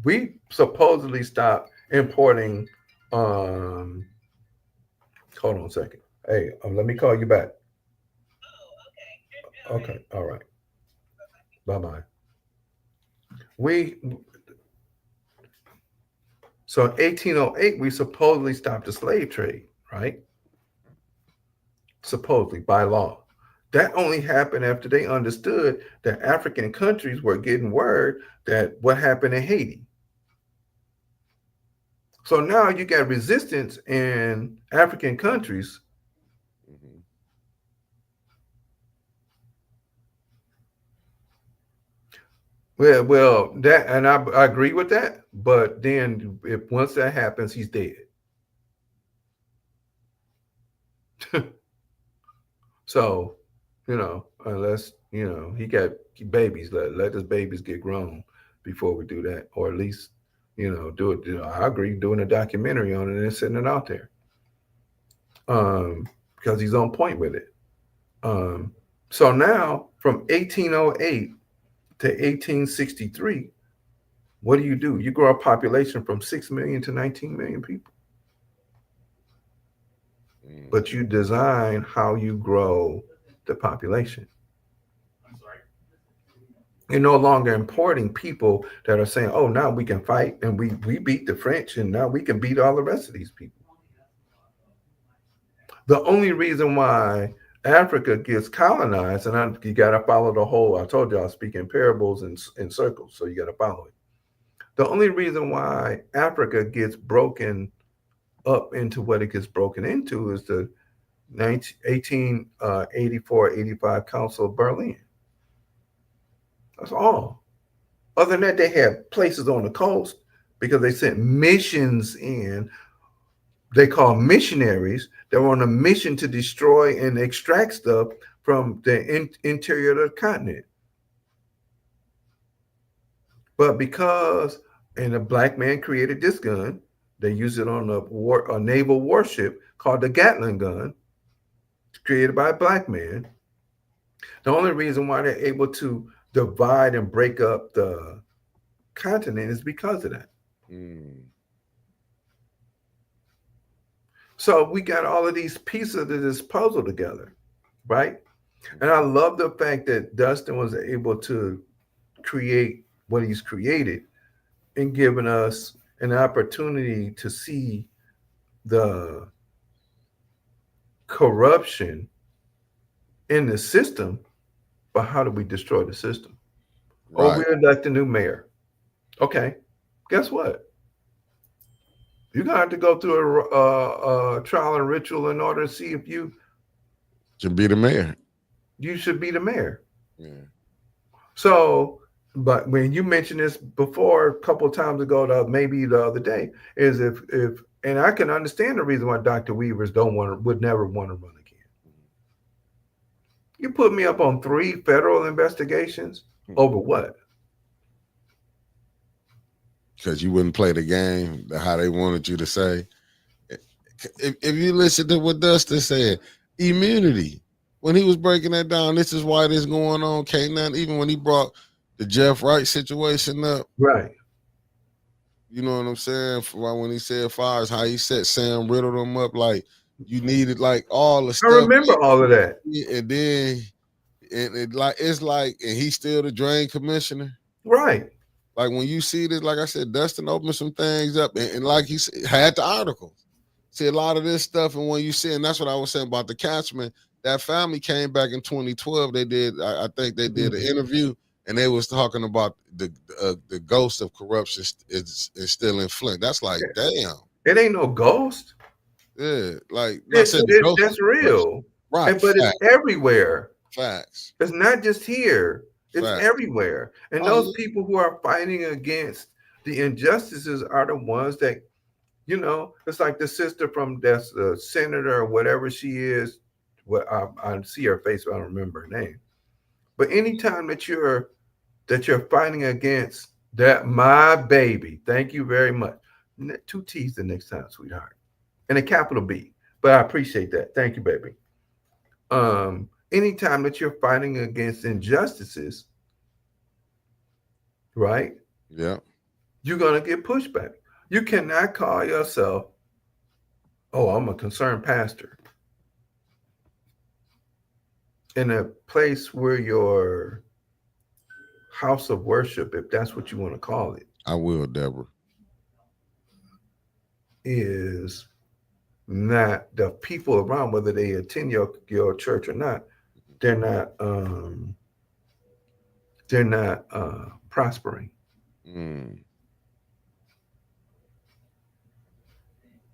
we supposedly stopped importing. Um, Hold on a second. Hey, let me call you back. Okay, all right. Bye bye. We So in 1808 we supposedly stopped the slave trade, right? Supposedly by law. That only happened after they understood that African countries were getting word that what happened in Haiti. So now you got resistance in African countries. Mm-hmm. Well, that and I agree with that. But then, if once that happens, he's dead. So, unless he got babies, let his babies get grown before we do that, or at least do it. I agree doing a documentary on it and sending it out there, because he's on point with it. Um, so now from 1808 to 1863, what do? You grow a population from 6 million to 19 million people, but you design how you grow the population. You're no longer importing people that are saying, "Oh, now we can fight and we beat the French and now we can beat all the rest of these people." The only reason why Africa gets colonized, and you got to follow the whole. I told you I speak in parables and in circles, so you got to follow it. The only reason why Africa gets broken up into what it gets broken into is the 1884, 85 Council of Berlin. That's all. Other than that, they had places on the coast because they sent missions in. They call missionaries that were on a mission to destroy and extract stuff from the interior of the continent. But because and a black man created this gun, they used it on a naval warship called the Gatling gun, created by a black man. The only reason why they're able to divide and break up the continent is because of that. Mm. So we got all of these pieces of this puzzle together, right? And I love the fact that Dustin was able to create what he's created and given us an opportunity to see the corruption in the system, but how do we destroy the system? Or we Right. elect a new mayor. Okay, guess what? You're gonna have to go through a trial and ritual in order to see if Should be the mayor. you should be the mayor. Yeah. So But when you mentioned this before a couple of times ago, maybe the other day, is if and I can understand the reason why Dr. Weavers don't want to, would never want to run again. You put me up on 3 federal investigations over what? Because you wouldn't play the game how they wanted you to say. If you listen to what Dustin said, immunity. When he was breaking that down, this is why this going on. Can't nothing. Even when he brought the Jeff Wright situation up, Right. you know what I'm saying? When he said fires, how he set Sam Riddle them up, like you needed like all the I stuff, remember all of that. and then it's like, and he's still the drain commissioner. Right. Like when you see this, like I said, Dustin opened some things up, and like he had the articles. See a lot of this stuff, and when you see, and that's what I was saying about the Catchman. That family came back in 2012. They did, I think they did an interview, and they was talking about the ghost of corruption is still in Flint. That's like, damn. It ain't no ghost. Yeah, like I said, that's real. Right, but it's everywhere. Facts. It's not just here. It's everywhere. And those people who are fighting against the injustices are the ones that, it's like the sister from that's the senator or whatever she is. Well, I see her face, but I don't remember her name. But anytime that you're fighting against that, my baby, thank you very much. 2 T's the next time, sweetheart, and a capital B. But I appreciate that. Thank you, baby. Anytime that you're fighting against injustices, right? Yeah. You're gonna get pushback. You cannot call yourself, oh, I'm a concerned pastor, in a place where your house of worship, if that's what you want to call it, I will, Deborah, is not the people around, whether they attend your church or not, they're not prospering.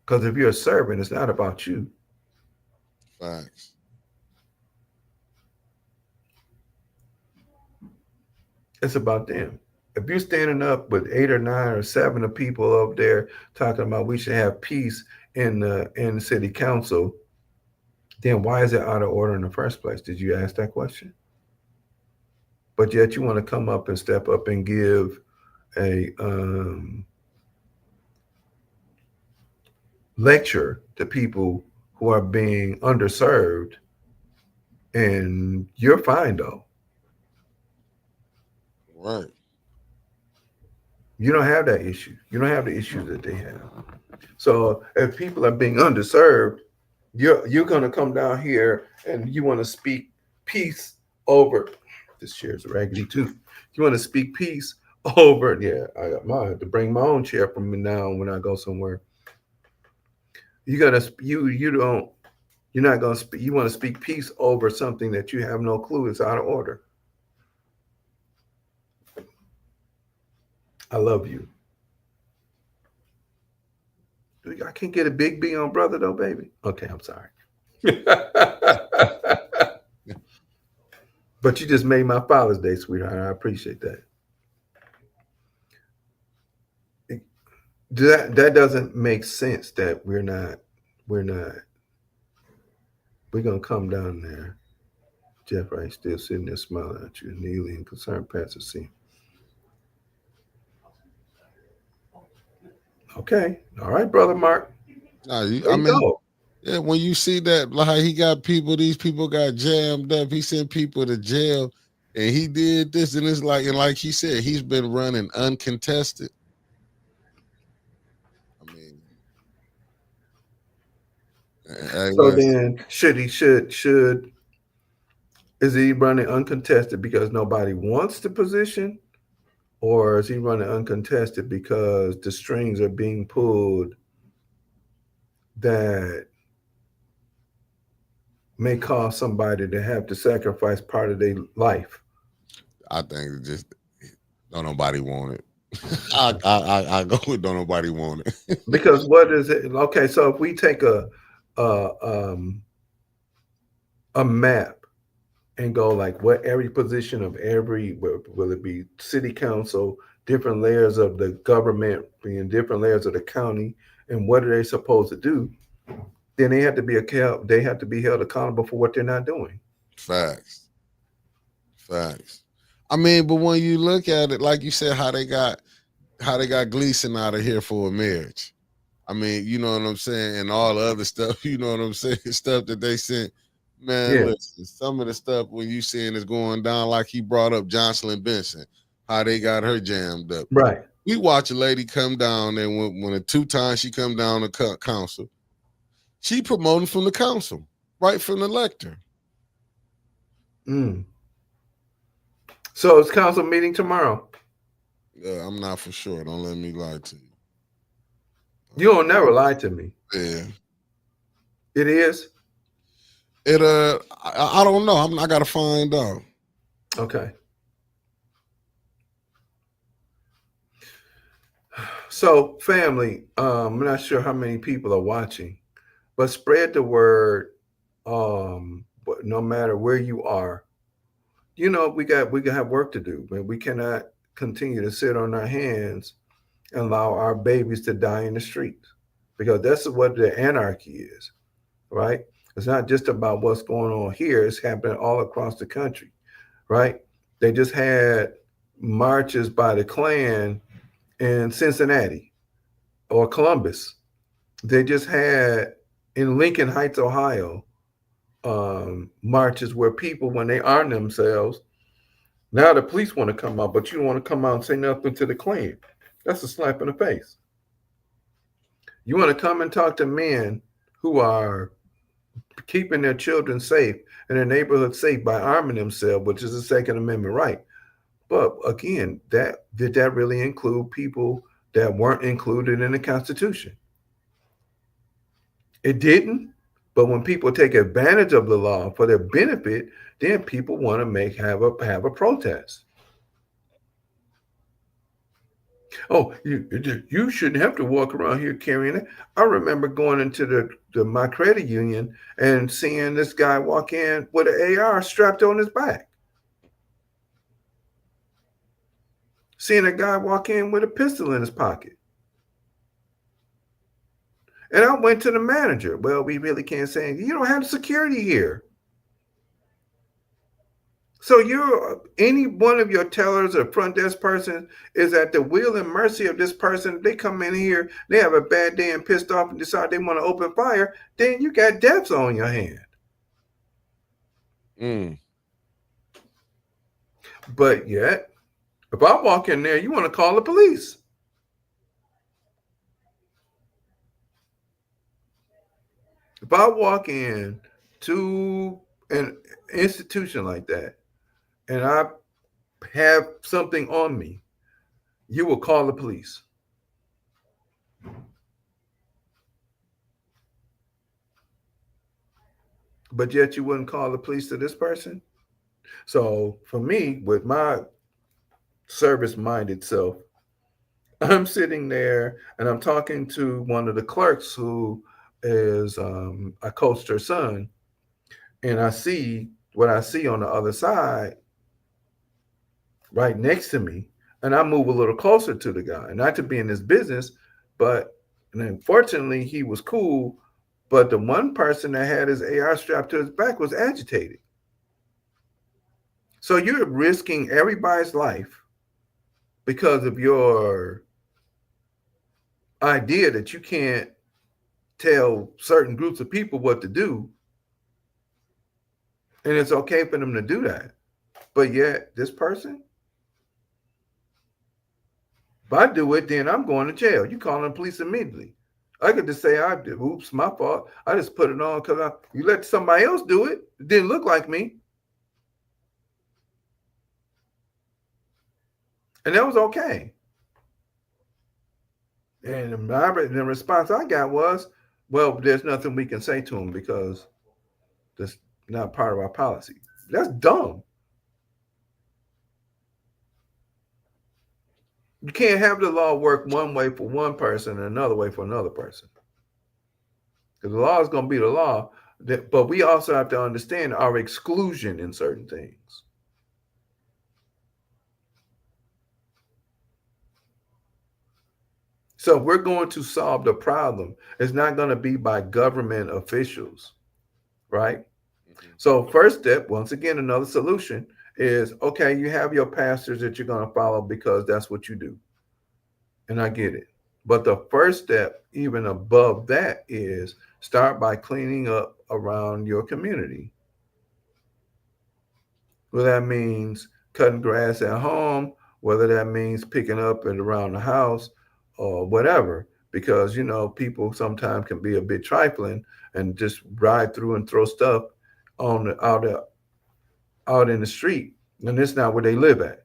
Because if you're a servant, it's not about you. Facts. It's about them. If you're standing up with 8 or 9 or 7 of people up there talking about we should have peace in the city council, then why is it out of order in the first place? Did you ask that question? But yet you want to come up and step up and give a lecture to people who are being underserved, and you're fine though. Right. You don't have that issue. You don't have the issues that they have. So if people are being underserved, you're gonna come down here and you want to speak peace over. This chair's raggedy too. You want to speak peace over. Yeah, I got mine to bring my own chair from me now when I go somewhere. You're not gonna speak. You want to speak peace over something that you have no clue is out of order. I love you. I can't get a big B on brother though, baby. Okay, I'm sorry. But you just made my Father's Day, sweetheart. I appreciate that. That doesn't make sense that we're gonna come down there. Jeff Wright still sitting there smiling at you, Neely and concerned Pastor C. Okay. All right, brother Mark. I mean, yeah, when you see that, like he got people, these people got jammed up. He sent people to jail, and he did this, and it's like, and like he said, he's been running uncontested. I mean, so then should is he running uncontested because nobody wants the position, or is he running uncontested because the strings are being pulled that may cause somebody to have to sacrifice part of their life? I think just don't nobody want it. I go with don't nobody want it. Because what is it? Okay, so if we take a map and go like what every position of every, will it be city council, different layers of the government, being different layers of the county, and what are they supposed to do? Then they have to be held accountable for what they're not doing. Facts. Facts. I mean, but when you look at it, like you said, how they got Gleason out of here for a marriage. I mean, you know what I'm saying, and all the other stuff. You know what I'm saying, stuff that they sent. Man, Yeah, listen, some of the stuff when you seeing is going down, like he brought up Jocelyn Benson, how they got her jammed up. right. We watch a lady come down, and when the 2 times she come down to council, she promoting from the council, right from the lector. Mm. So it's council meeting tomorrow. I'm not for sure. Don't let me lie to you. You don't never lie to me. Yeah. It is It I don't know. I gotta find out. okay. So family, I'm not sure how many people are watching, but spread the word. But no matter where you are, we got have work to do, but we cannot continue to sit on our hands and allow our babies to die in the streets, because that's what the anarchy is, right? It's not just about what's going on here; it's happening all across the country, right? They just had marches by the Klan in Cincinnati or Columbus. They just had in Lincoln Heights, Ohio, marches where people, when they arm themselves, now the police want to come out, but you don't want to come out and say nothing to the Klan. That's a slap in the face. You want to come and talk to men who are keeping their children safe and their neighborhood safe by arming themselves, which is a Second Amendment right. But again, that did that really include people that weren't included in the Constitution? It didn't. But when people take advantage of the law for their benefit, then people want to have a protest. Oh, you shouldn't have to walk around here carrying it. I remember going into my credit union and seeing this guy walk in with an AR strapped on his back. Seeing a guy walk in with a pistol in his pocket. And I went to the manager. Well, we really can't say anything. You don't have security here. So you're any one of your tellers or front desk person is at the will and mercy of this person. If they come in here, they have a bad day and pissed off and decide they want to open fire, then you got deaths on your hand. Mm. But yet, if I walk in there, you want to call the police. If I walk in to an institution like that and I have something on me, you will call the police. But yet you wouldn't call the police to this person. So for me, with my service minded self, I'm sitting there and I'm talking to one of the clerks who is, I coached her son, and I see what I see on the other side right next to me. And I move a little closer to the guy, not to be in this business, but and unfortunately, he was cool. But the one person that had his AR strapped to his back was agitated. So you're risking everybody's life because of your idea that you can't tell certain groups of people what to do, and it's okay for them to do that. But yet, this person, if I do it, then I'm going to jail. You calling the police immediately. I could just say, I did. Oops, my fault. I just put it on because you let somebody else do it. It didn't look like me. And that was okay. And the response I got was, well, there's nothing we can say to him because that's not part of our policy. That's dumb. You can't have the law work one way for one person and another way for another person. Because the law is going to be the law. But we also have to understand our exclusion in certain things. So if we're going to solve the problem, it's not going to be by government officials, right? Mhm. So first step, once again, another solution is okay, you have your pastors that you're going to follow because that's what you do. And I get it. But the first step, even above that, is start by cleaning up around your community. Whether that means cutting grass at home, whether that means picking up and around the house, or whatever. Because people sometimes can be a bit trifling and just ride through and throw stuff on the, out in the street, and it's not where they live at.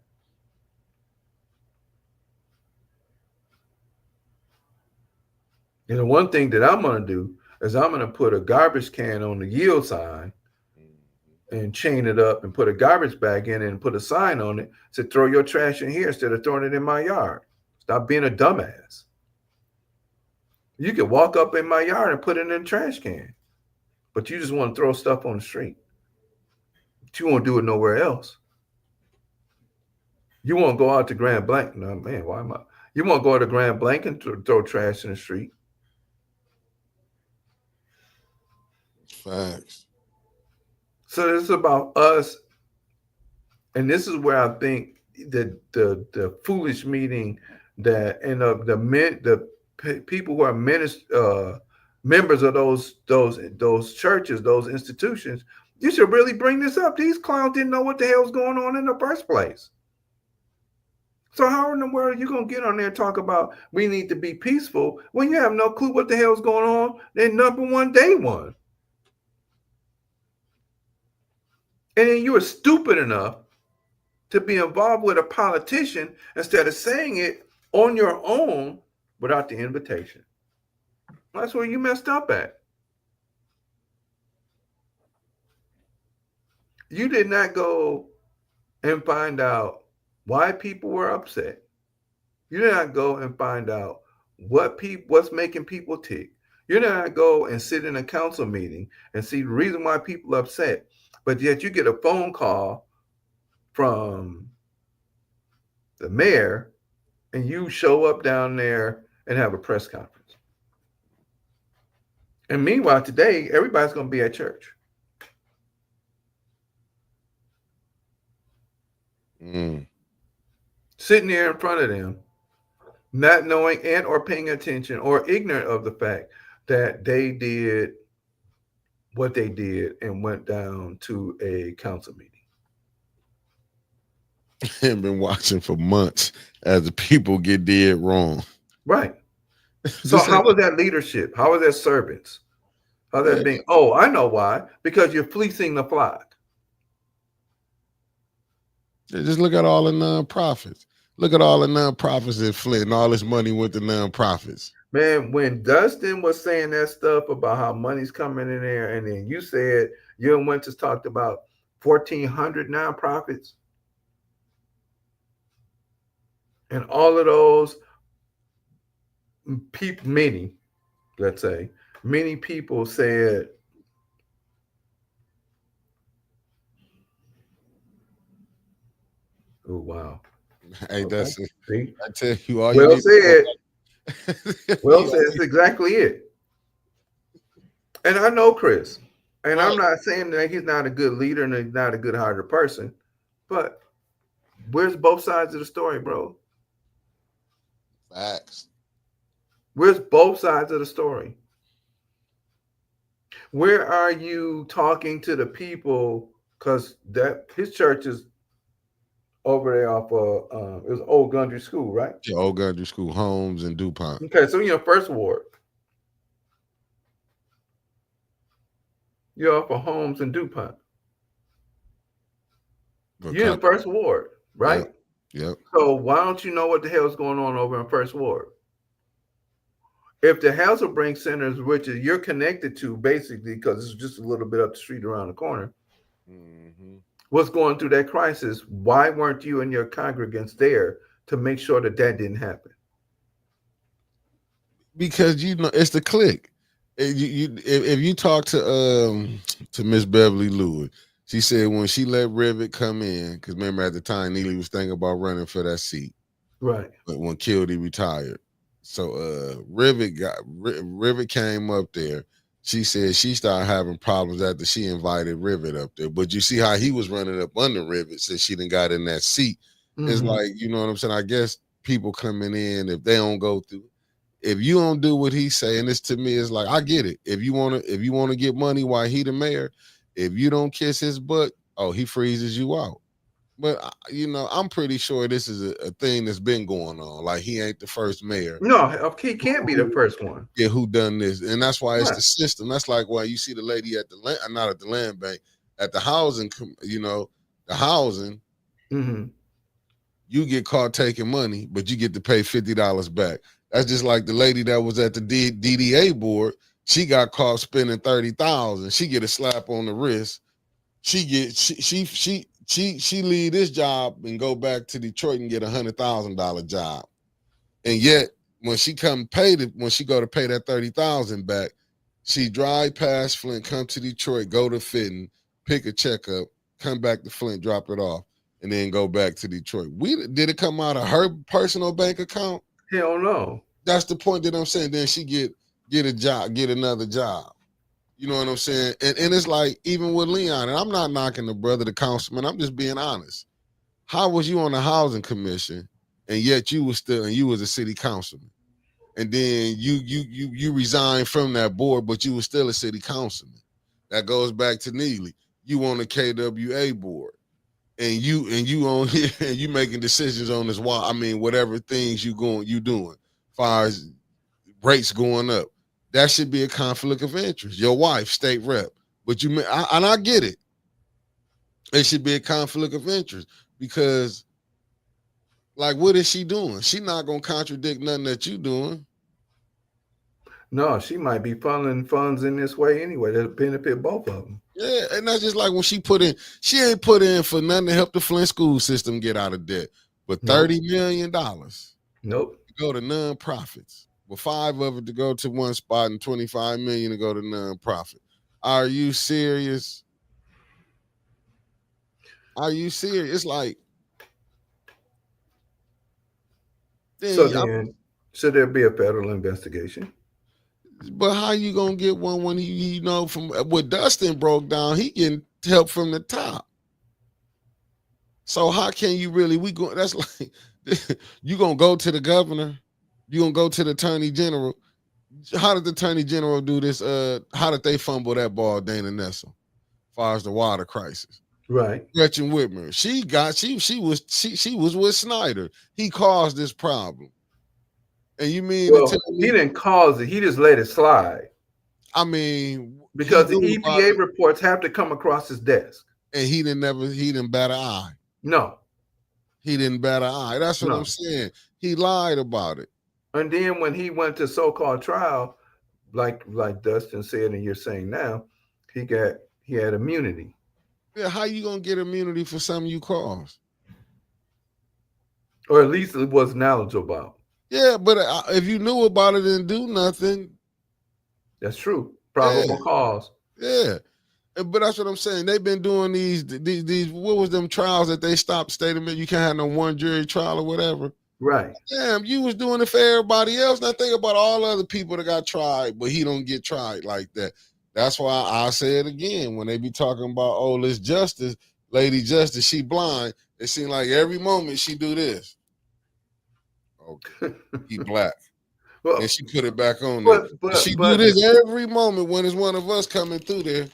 And the one thing that I'm gonna do is I'm gonna put a garbage can on the yield sign and chain it up and put a garbage bag in it and put a sign on it to throw your trash in here instead of throwing it in my yard. Stop being a dumbass. You can walk up in my yard and put it in a trash can, but you just want to throw stuff on the street. But you won't do it nowhere else. You won't go out to Grand Blanc. No, man, why am I? You won't go to Grand Blanc and throw trash in the street. Facts. So it's about us, and this is where I think the foolish meeting that and the people who are members of those churches, those institutions, you should really bring this up. These clowns didn't know what the hell's going on in the first place. So how in the world are you gonna get on there and talk about we need to be peaceful when you have no clue what the hell's going on in number one day one? And then you are stupid enough to be involved with a politician instead of saying it on your own without the invitation. That's where you messed up at. You did not go and find out why people were upset. You did not go and find out what's making people tick. You did not go and sit in a council meeting and see the reason why people are upset. But yet you get a phone call from the mayor and you show up down there and have a press conference. And meanwhile, today, everybody's going to be at church. Sitting there in front of them, not knowing and or paying attention or ignorant of the fact that they did what they did and went down to a council meeting. And been watching for months as the people get dead wrong. Right. So how was that leadership? How was that servants? How that being? Oh, I know why. Because you're fleecing the flock. Just look at all the nonprofits. Look at all the nonprofits in Flint and all this money went to nonprofits. Man, when Dustin was saying that stuff about how money's coming in there, and then you said you and Winters talked about 1,400 nonprofits, and all of those people, many people said, "Oh wow, Hey, okay. that's it. See? I tell you, all Well you said. Well need said. That's exactly it." And I know Chris, and I'm not saying that he's not a good leader and he's not a good-hearted person, but where's both sides of the story, bro? Facts. Where's both sides of the story? Where are you talking to the people? Because that his church is over there off of it was Old Gundry School, right? Yeah, Old Gundry School, Holmes and DuPont. Okay, so First Ward. You're off of Holmes and DuPont. You're in First Ward, right? Yep. So why don't you know what the hell's going on over in First Ward? If the Hasselbrink Centers, which is you're connected to basically because it's just a little bit up the street around the corner, was going through that crisis, why weren't you and your congregants there to make sure that that didn't happen? Because it's the clique. If you talk to Miss Beverly Lewis, she said when she let Rivet come in, because remember at the time Neely was thinking about running for that seat, Right. but when Kildy retired, so Rivet came up there. She said she started having problems after she invited Rivet up there. But you see how he was running up under Rivet since she done got in that seat. It's Mm-hmm. like, you know what I'm saying? I guess people coming in, if they don't go through, if you don't do what he's saying, this to me is like, I get it. If you wanna get money while he the mayor, if you don't kiss his butt, oh, he freezes you out. But I'm pretty sure this is a thing that's been going on. Like he ain't the first mayor No, he can't be the who, first one. yeah, who done this, and that's why it's Right. the system. That's like why you see the lady at the land, not at the land bank, at the housing, the housing. Mm-hmm. You get caught taking money, but you get to pay $50 back. That's just like the lady that was at the DDA board. She got caught spending 30,000. She get a slap on the wrist. She leave this job and go back to Detroit and get $100,000 job. And yet when she when she go to pay that 30,000 back, she drive past Flint, come to Detroit, go to Fitton, pick a check up, come back to Flint, drop it off, and then go back to Detroit. Did it come out of her personal bank account? Hell no. That's the point that I'm saying. Then she get a job, get another job. You know what I'm saying? And it's like, even with Leon, and I'm not knocking the brother, the councilman, I'm just being honest. How was you on the housing commission and yet you was a city councilman? And then you resigned from that board, but you were still a city councilman. That goes back to Neely. You on the KWA board. And you on here and you making decisions on this why. I mean, whatever things you doing, as far as rates going up. That should be a conflict of interest. Your wife, state rep. But and I get it. It should be a conflict of interest because, like, what is she doing? She not gonna contradict nothing that you doing. No, she might be funneling funds in this way anyway to benefit both of them. Yeah, and that's just like when she ain't put in for nothing to help the Flint school system get out of debt. But Nope. $30 million Nope. to go to nonprofits, with 5 of it to go to one spot and 25 million to go to nonprofit. Are you serious? Are you serious? It's like, So then, then, should there be a federal investigation? but how you gonna get one when he from what Dustin broke down? He getting help from the top. So how can you really? That's like you gonna go to the governor, you gonna go to the attorney general. How did the attorney general do this? How did they fumble that ball, Dana Nessel, as far as the water crisis? Right. Gretchen Whitmer, she was with Snyder. He caused this problem. And you mean to tell Well, he me? didn't cause it. He just let it slide I mean, he because the knew about EPA it, reports have to come across his desk. and he didn't bat an eye. No. He didn't bat an eye. That's what I'm No. saying. He lied about it. And then when he went to so-called trial, like Dustin said, and you're saying now, he had immunity. Yeah, how you gonna get immunity for something you caused? Or at least it was knowledgeable about. Yeah, but if you knew about it and do nothing, That's true. yeah, Probable cause. yeah. But that's what I'm saying. They've been doing these. What was them trials that they stopped stating you can't have no one jury trial or whatever. Right. Damn, you was doing it for everybody else. Now think about all other people that got tried, but he don't get tried like that. That's why I say it again when they be talking about, oh, this justice, Lady Justice, she blind. It seems like every moment she do this. Okay, he black. Well, And she put it back on there. She do this every moment when it's one of us coming through there.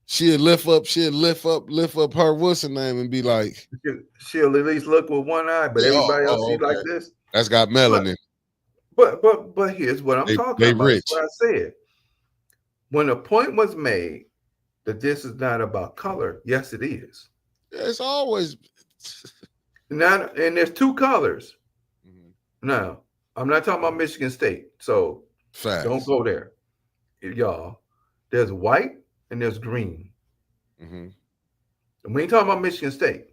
She'll lift up her what's her name and be like, she'll at least look with one eye, but yeah, everybody else see like okay. this. That's got melanin. But here's what I'm talking they about. Rich. That's what I said. When a point was made that this is not about color, yes, it is. Yeah, it's always Now, and there's 2 colors. Now, I'm not talking about Michigan State, so facts. Don't go there, y'all. There's white and there's green. And we ain't talking about Michigan State.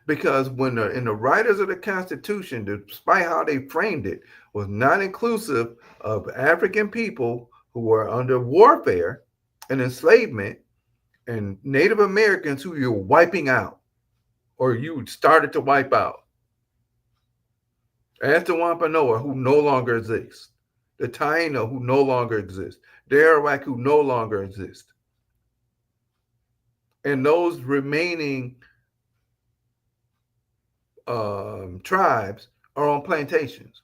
Because when in the writers of the Constitution, despite how they framed it, was not inclusive of African people who were under warfare and enslavement and Native Americans who you're wiping out or you started to wipe out. As the Wampanoag who no longer exist, the Taino who no longer exist, the Arawak who no longer exist, and those remaining tribes are on plantations.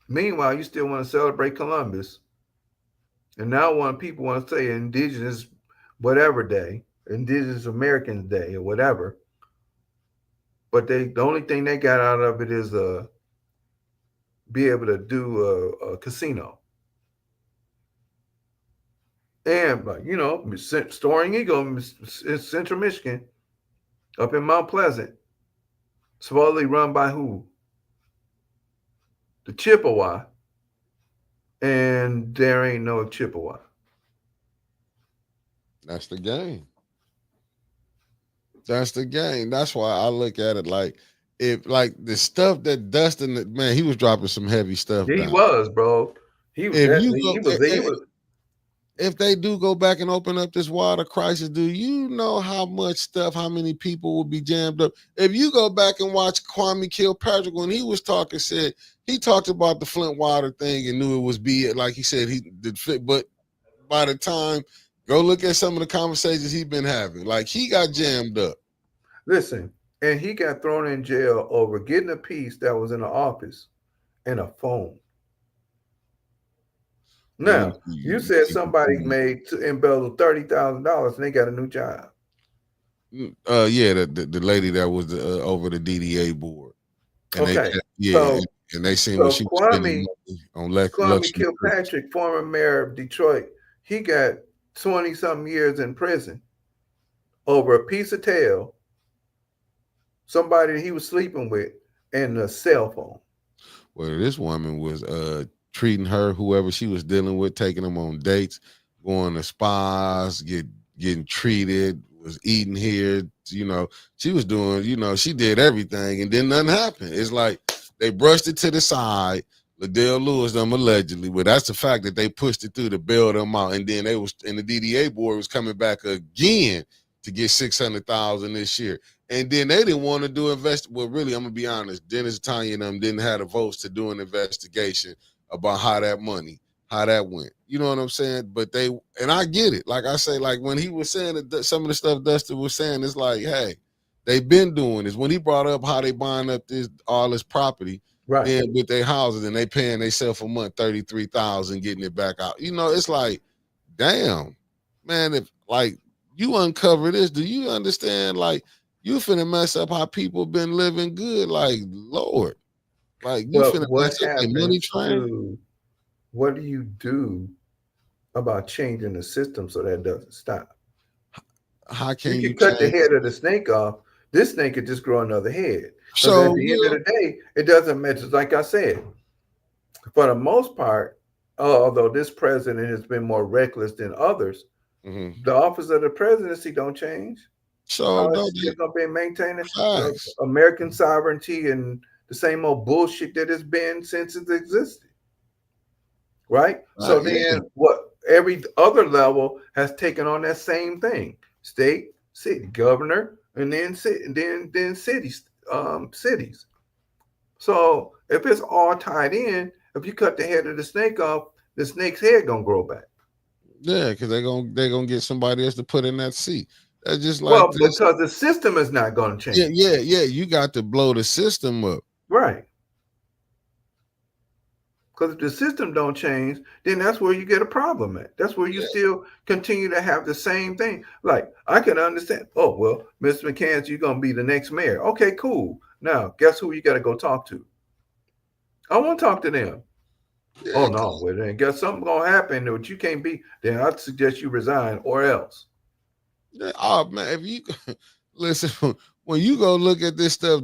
Meanwhile, you still want to celebrate Columbus, and now people want to say Indigenous whatever day, Indigenous Americans Day or whatever. But the only thing they got out of it is be able to do a casino. And Storing Eagle in Central Michigan, up in Mount Pleasant, supposedly run by who? The Chippewa, and there ain't no Chippewa. That's the game. That's the game. That's why I look at it like if like the stuff that Dustin, man, he was dropping some heavy stuff He down. was, bro. He was. If you He go, was. He was. if they do go back and open up this water crisis, do you know how much stuff, how many people will be jammed up? If you go back and watch Kwame Kilpatrick when he was talking, said he talked about the Flint water thing and knew it was be like he said he did fit, but by the time go look at some of the conversations he's been having, like he got jammed up. Listen, and he got thrown in jail over getting a piece that was in the office and a phone. Now, you said somebody made embezzled $30,000 and they got a new job. Yeah, the lady that was over the DDA board, and okay, and they seen what she was spending on Kwame Kilpatrick, former mayor of Detroit, he got 20-something years in prison over a piece of tail, somebody he was sleeping with, and a cell phone. Well, this woman was treating her, whoever she was dealing with, taking them on dates, going to spas, getting treated, was eating here. She was doing, she did everything, and then nothing happened. It's like they brushed it to the side. Liddell Lewis, them allegedly, but that's the fact that they pushed it through to bail them out, and then the DDA board was coming back again to get $600,000 this year. And then they didn't want to do well, really, I'm gonna be honest. Dennis Tanya and them didn't have the votes to do an investigation about how that went. You know what I'm saying? But and I get it. Like I say, like when he was saying that some of the stuff Dustin was saying, it's like, hey, they've been doing this. When he brought up how they buying up all this property, right, then with their houses and they paying themselves a month $33,000, getting it back out. It's like, damn, man, if like you uncover this, do you understand? Like, you finna mess up how people been living good. Like, Lord, like you finna mess up their money train. What do you do about changing the system so that doesn't stop? How can you cut the head of the snake off? This snake could just grow another head. So at the end of the day, it doesn't matter. Like I said, for the most part, although this president has been more reckless than others, the office of the presidency don't change. So it's going to be maintaining American sovereignty and the same old bullshit that it's been since it existed. Right? So then what every other level has taken on that same thing. State, city, governor, and then cities, cities. So if it's all tied in, if you cut the head of the snake off, the snake's head gonna grow back. Yeah, because they're gonna get somebody else to put in that seat. That's just like because the system is not going to change. Yeah. You got to blow the system up, right? Because if the system don't change, then that's where you get a problem at. That's where you still continue to have the same thing. Like, I can understand. Oh, well, Mr. McCants, you're going to be the next mayor. Okay, cool. Now, guess who you got to go talk to? I want to talk to them. Yeah, oh, no. Well, then guess something's going to happen that you can't be. Then I'd suggest you resign or else. Yeah, oh, man, if you listen, when you go look at this stuff,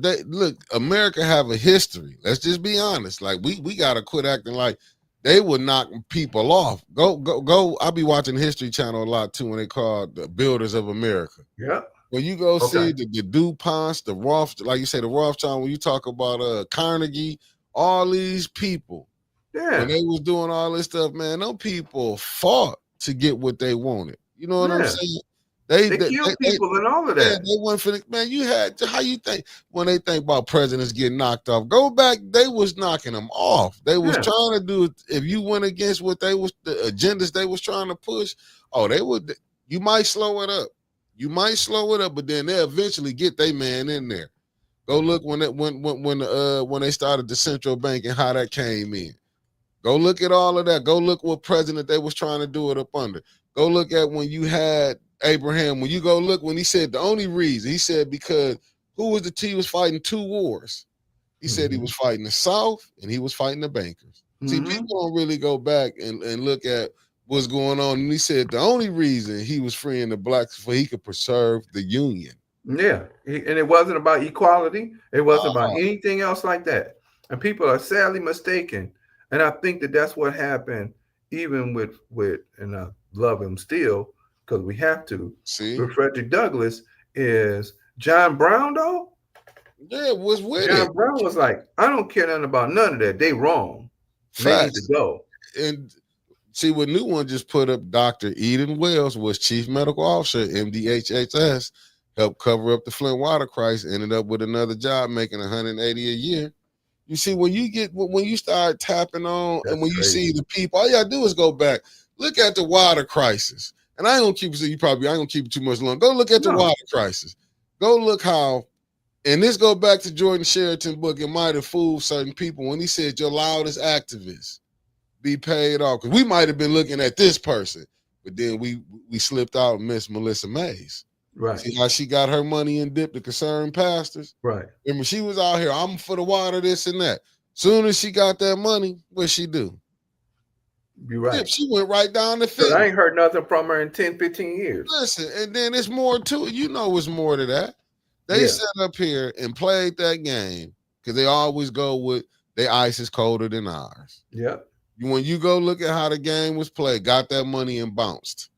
America have a history. Let's just be honest. Like we gotta quit acting like they would knock people off. Go. I'll be watching History Channel a lot too when they call the Builders of America. Yeah. when you go Okay. see the DuPonts, the Roth, like you say, the Rothschild, when you talk about Carnegie, all these people, when Yeah. they was doing all this stuff, man, those people fought to get what they wanted. You know what I'm Yeah. saying? They, They they, killed they, people and all of yeah, that. they went for the man. You had how you think when they think about presidents getting knocked off? Go back, they was knocking them off. They was Yeah. trying to do it. If you went against what they was the agendas they was trying to push, oh, they would. You might slow it up. You might slow it up, but then they eventually get their man in there. Go look when they started the central bank and how that came in. Go look at all of that. Go look what president they was trying to do it up under. Go look at when you had Abraham. When you go look when he said the only reason he said because who was the he was fighting two wars. He said he Mm-hmm. was fighting the South and he was fighting the bankers. See, Mm-hmm. people don't really go back and look at what's going on. And he said the only reason he was freeing the blacks for he could preserve the Union. Yeah. And it wasn't about equality. It wasn't about Oh, anything else like that. And people are sadly mistaken. And I think that that's what happened even with and I love him still because we have to. see, With Frederick Douglass is John Brown though. yeah, was with it. John Brown was like, I don't care nothing about none of that. They wrong. And they need to Facts. go. And see, what new one just put up, Dr. Eden Wells was chief medical officer, MDHHS, helped cover up the Flint water crisis, ended up with another job making 180 a year. You see, when you start tapping on and That's when you see crazy. the people, all you gotta do is go back, look at the water crisis. And I ain't gonna keep it, so you probably I ain't gonna keep it too much long. Go look at the No. water crisis. Go look how, and this go back to Jordan Sheraton book. It might have fooled certain people when he said your loudest activists be paid off. Because we might have been looking at this person, but then we slipped out and missed Melissa Mays. Right. See how she got her money and dipped the concerned pastors? Right. Remember, she was out here, I'm for the water, this and that. Soon as she got that money, what she do? You're right. Dip, she went right down the Because I fitness. ain't heard nothing from her in 10, 15 years. Listen, and then it's more to it. You know it's more to that. They Yeah. sat up here and played that game because they always go with their ice is colder than ours. Yep. When you go look at how the game was played, got that money and bounced.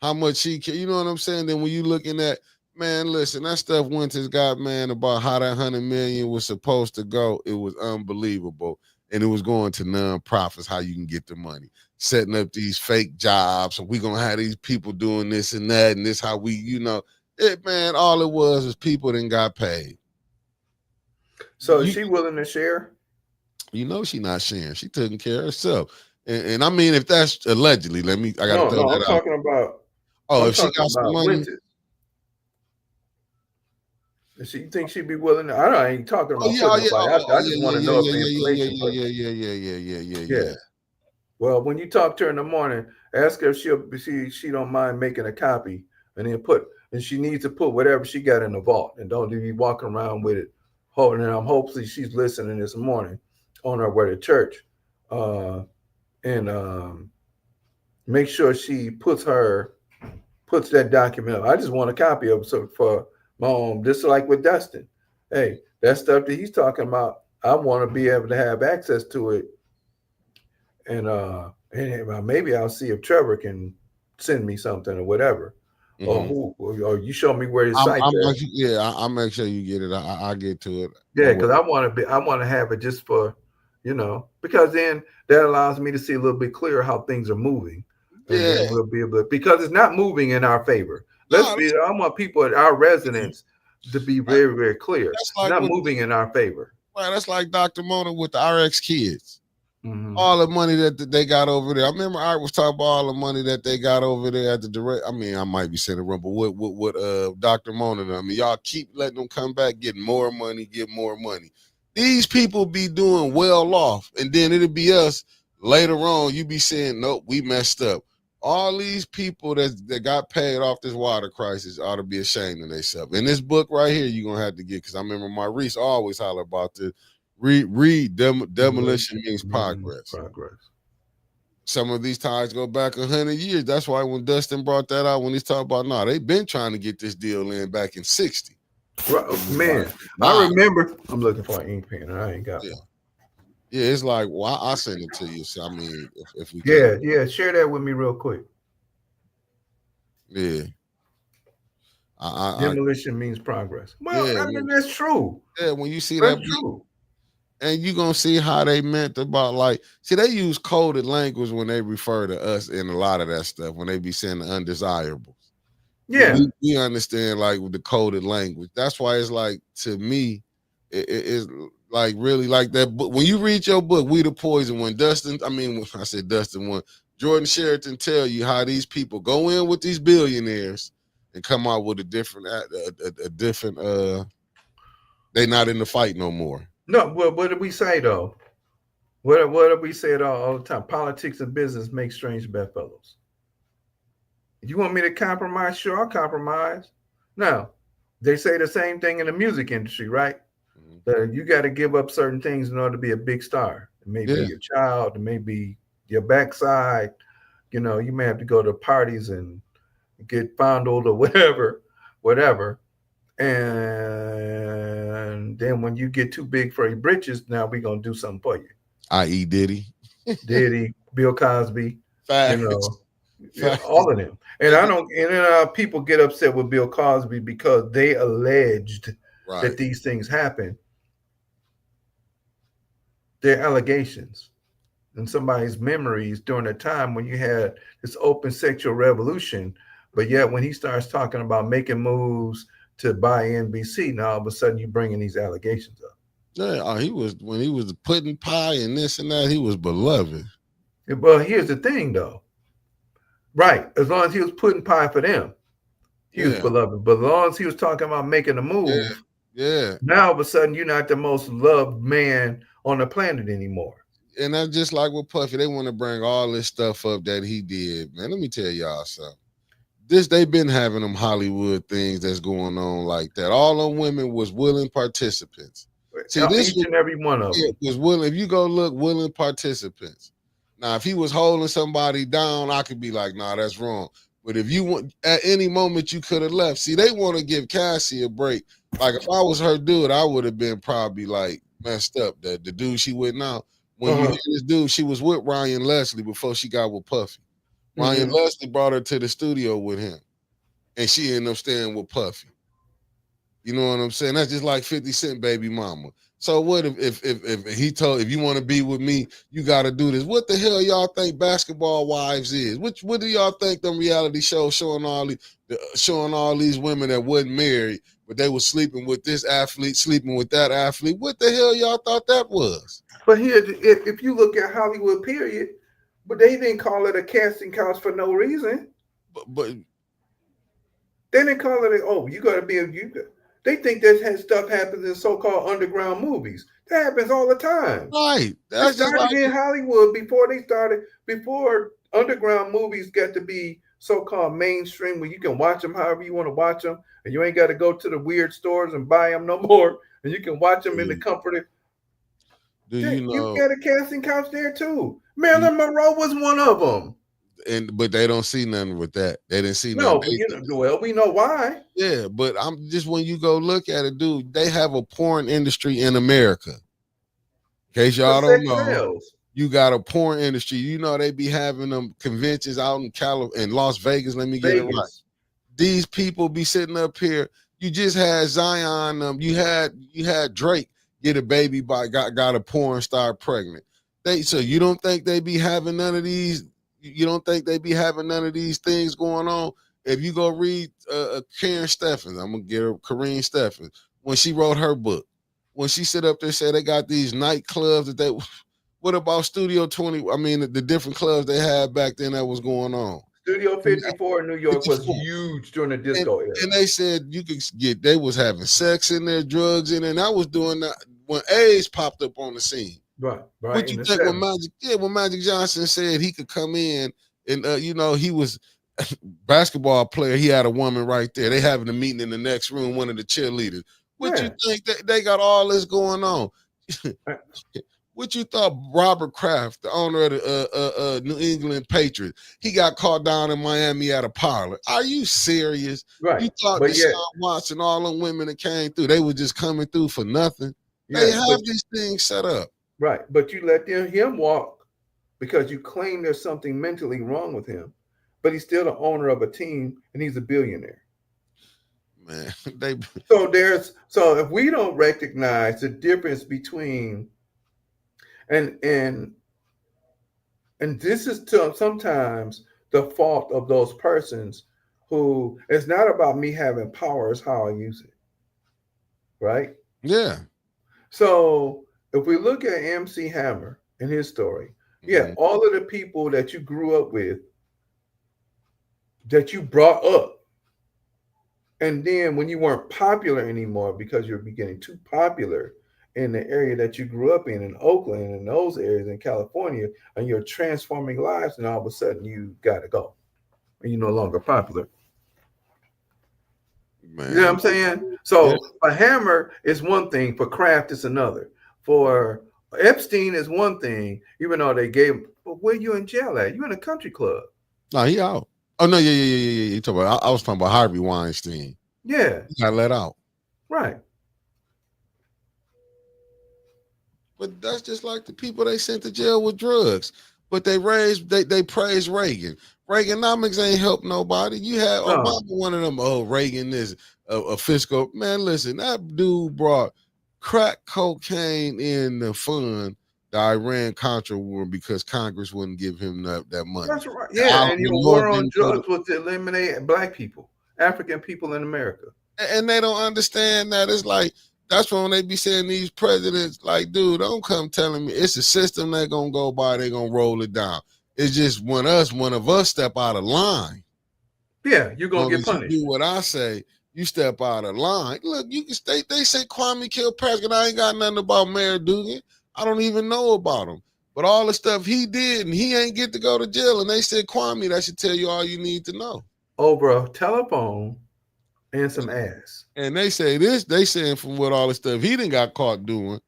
How much you know what I'm saying? Then when you looking at, man, listen, that stuff Winters got, man, about how that 100 million was supposed to go, it was unbelievable. And it was going to nonprofits, how you can get the money. Setting up these fake jobs, and we gonna have these people doing this and that, and this how we, it, man, all it was people that got paid. So is she willing to share? You know she not sharing. She taking care of herself. And I mean, if that's allegedly, I gotta throw No, that I'm out. talking about Oh, I'm if she talking got some about money. Winters. Does she think she'd be willing to? I ain't talking Oh about yeah, oh, putting yeah, nobody out there. I just want to know if the yeah, information. But yeah. well, when you talk to her in the morning, ask her if she don't mind making a copy, and then she needs to put whatever she got in the vault, and don't be walking around with it holding it. Hopefully she's listening this morning on her way to church, and make sure she puts that document up. I just want a copy of it so for my own. Just like with Dustin, hey, that stuff that he's talking about, I want to be able to have access to it, and maybe I'll see if Trevor can send me something or whatever, or you show me where his site's at. I'll make sure you get it. I'll get to it. Yeah, because I want to have it just for, because then that allows me to see a little bit clearer how things are moving, and Yeah. then we'll be able to, because it's not moving in our favor. No, I want people at our residents to be very, very clear. that's It's like not moving in our favor. that's like Dr. Mona with the RX kids. Mm-hmm. All the money that they got over there. I remember Art was talking about all the money that they got over there at the direct. I mean, I might be saying it wrong, but what Dr. Mona, I mean, y'all keep letting them come back, get more money. These people be doing well off, and then it'll be us later on. You be saying, nope, we messed up. All these people that got paid off this water crisis ought to be ashamed of themselves. In this book right here, you're gonna have to get, because I remember Maurice always holler about this. Read demolition means progress. Some of these ties go back 100 years. That's why when Dustin brought that out, when he's talking about, they've been trying to get this deal in back in 60. Right, man, I remember. I'm looking for an ink pen, and I ain't got one. Yeah, it's like, well, I'll send it to you. So, I mean, if we can. Yeah, share that with me real quick. Yeah. Demolition means progress. Well, Yeah, I mean that's true. when you see that, That's true. and you gonna see how they meant about like, see, they use coded language when they refer to us in a lot of that stuff when they be saying the undesirables. Yeah. We understand like with the coded language. That's why it's like to me, it's like really like that book. When you read your book, We the Poison, when I said Dustin, when Jordan Sheraton tell you how these people go in with these billionaires and come out with a different, a different. They not in the fight no more. No, what did we say though? What did we say all the time? Politics and business make strange bedfellows. You want me to compromise? Sure, I'll compromise. Now, they say the same thing in the music industry, right? Mhm. That you got to give up certain things in order to be a big star. It may be Yeah, your child, it may be your backside. You know, you may have to go to parties and get fondled or whatever. And then when you get too big for your britches, now we're gonna do something for you. i.e. Diddy. Diddy, Bill Cosby, you Facts. know, yeah, Facts. all of them. And I don't. And then people get upset with Bill Cosby because they alleged that Right. these things happened. They're allegations in somebody's memories during a time when you had this open sexual revolution. But yet, when he starts talking about making moves to buy NBC, now all of a sudden you're bringing these allegations up. Yeah, he was when he was putting pie and this and that. He was beloved. Well, here's the thing, though. Right, as long as he was putting pie for them, he was Yeah, beloved. But as long as he was talking about making a yeah, move, yeah. now all of a sudden you're not the most loved man on the planet anymore. And that's just like with Puffy. They want to bring all this stuff up that he did. Man, let me tell y'all something. This they've been having them Hollywood things that's going on like that. All them women was willing participants. See, this Each and every one of them. was willing. If you go look, willing participants. Now, if he was holding somebody down, I could be like, nah, that's wrong. But if you want at any moment you could have left. See, they want to give Cassie a break. Like if I was her dude, I would have been probably like messed up. The dude she with now. When you hear Uh-huh. this dude, she was with Ryan Leslie before she got with Puffy. Ryan Mm-hmm. Leslie brought her to the studio with him, and she ended up staying with Puffy. You know what I'm saying? That's just like 50 Cent baby mama. So what if he told if you want to be with me, you got to do this. What the hell y'all think Basketball Wives is? What do y'all think them reality shows showing all these women that wasn't married, but they were sleeping with this athlete, sleeping with that athlete? What the hell y'all thought that was? But here, if you look at Hollywood, period, but they didn't call it a casting couch for no reason. But They didn't call it. Oh, you got to be a you. They think that stuff happens in so-called underground movies. That happens all the time. right, It that's just started like in Hollywood before underground movies got to be so-called mainstream, where you can watch them however you want to watch them, and you ain't got to go to the weird stores and buy them no more, and you can watch them in the comfort of. do you You know? got a casting couch there too. Do Marilyn Monroe was one of them. and but they don't see nothing with that. They didn't see nothing. No, but well, we know why. Yeah, but I'm just when you go look at it, dude, they have a porn industry in America. In case y'all Because don't sex know, sells. you got a porn industry. You know they be having them conventions out in in Las Vegas. Let me get it right. Vegas. These people be sitting up here. You just had Zion. You had Drake get a baby by got a porn star pregnant. So you don't think they be having none of these? You don't think they be having none of these things going on? If you go read Karen Steffens, I'm gonna get her Kareen Steffens when she wrote her book. When she sit up there said they got these nightclubs that they. What about Studio 20? I mean the different clubs they had back then that was going on. Studio 54 in New York was 54. huge during the And, disco era. and they said you could get they was having sex in there, drugs in there, and I was doing that when AIDS popped up on the scene. Right What in you the think when 70s. Magic Johnson said he could come in and he was basketball player, he had a woman right there. They having a meeting in the next room, one of the cheerleaders. What you Yeah. think that they got all this going on? What you thought Robert Kraft, the owner of the New England Patriots, he got caught down in Miami at a parlor? Are you serious? You Right. thought But Deshaun yet, Watson, all them women that came through, they were just coming through for nothing? They yes, have these things set up. right. But you let him walk because you claim there's something mentally wrong with him. But he's still the owner of a team and he's a billionaire. man. They So if we don't recognize the difference between and and and this is sometimes the fault of those persons who it's not about me having power, it's how I use it, right? yeah. So if we look at MC Hammer and his story, yeah, Mhm. all of the people that you grew up with, that you brought up, and then when you weren't popular anymore because you're getting too popular in the area that you grew up in Oakland and those areas in California, and you're transforming lives, and all of a sudden you got to go and you're no longer popular. You know what Man. I'm saying? Yeah. So a hammer is one thing, for Kraft is another. For Epstein is one thing, even though they gave him, but where you in jail at? You in a country club. No, he out. Oh no, yeah. You talking about? I was talking about Harvey Weinstein. Yeah, He got let out. right. But that's just like the people they sent to jail with drugs. But they praise Reagan. Reaganomics ain't helped nobody. You had No, Obama, one of them. Oh, Reagan is a fiscal man. Listen, that dude brought crack cocaine in the fund, the Iran Contra war, because Congress wouldn't give him that money. that's right. The Yeah, Al and your Gore war on didn't go to, drugs was to eliminate black people, African people in America. and they don't understand that. It's like that's when they be saying these presidents, like, dude, don't come telling me it's a system they're gonna go by, they're gonna roll it down. It's just one of us step out of line. Yeah, you're As gonna long get as you punished. do what I say, you step out of line. Look, you can stay. They say Kwame killed president. I ain't got nothing about Mayor Dugan. I don't even know about him. But all the stuff he did, and he ain't get to go to jail. And they said Kwame, that should tell you all you need to know. Over a telephone and some ass. And they say this, they saying from what all the stuff he didn't got caught doing.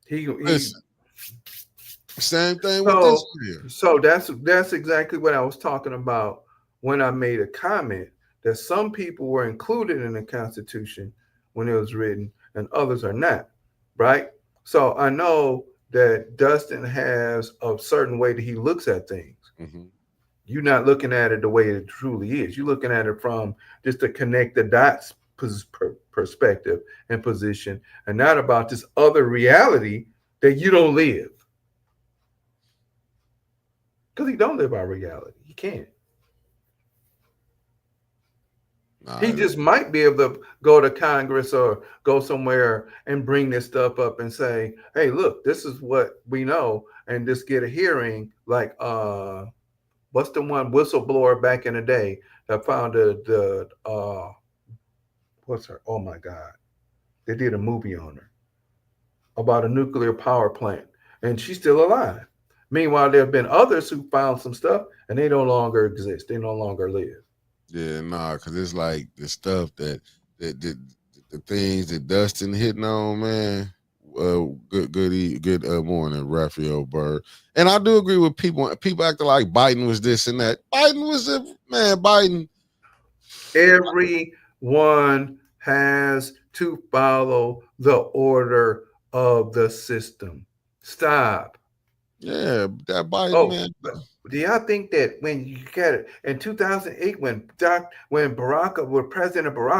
He Listen, same thing with this so here. that's exactly what I was talking about when I made a comment that some people were included in the Constitution when it was written and others are not, right? So I know that Dustin has a certain way that he looks at things. Mm-hmm. You're not looking at it the way it truly is. You're looking at it from just to connect the dots perspective and position, and not about this other reality that you don't live. Because he don't live our reality. He can't. He Nah, just might be able to go to Congress or go somewhere and bring this stuff up and say, "Hey, look, this is what we know," and just get a hearing. Like, what's the one whistleblower back in the day that found the what's her? Oh my God, they did a movie on her about a nuclear power plant, and she's still alive. Meanwhile, there have been others who found some stuff, and they no longer exist. They no longer live. yeah, nah, because it's like the stuff that the things that Dustin hitting on, man. Good morning, Raphael Bird. And I do agree with people. People acting like Biden was this and that. Biden was a man. Biden, Everyone has to follow the order of the system. Stop. yeah, that Biden Oh, man. but do y'all think that when you got it in 2008, when President Barack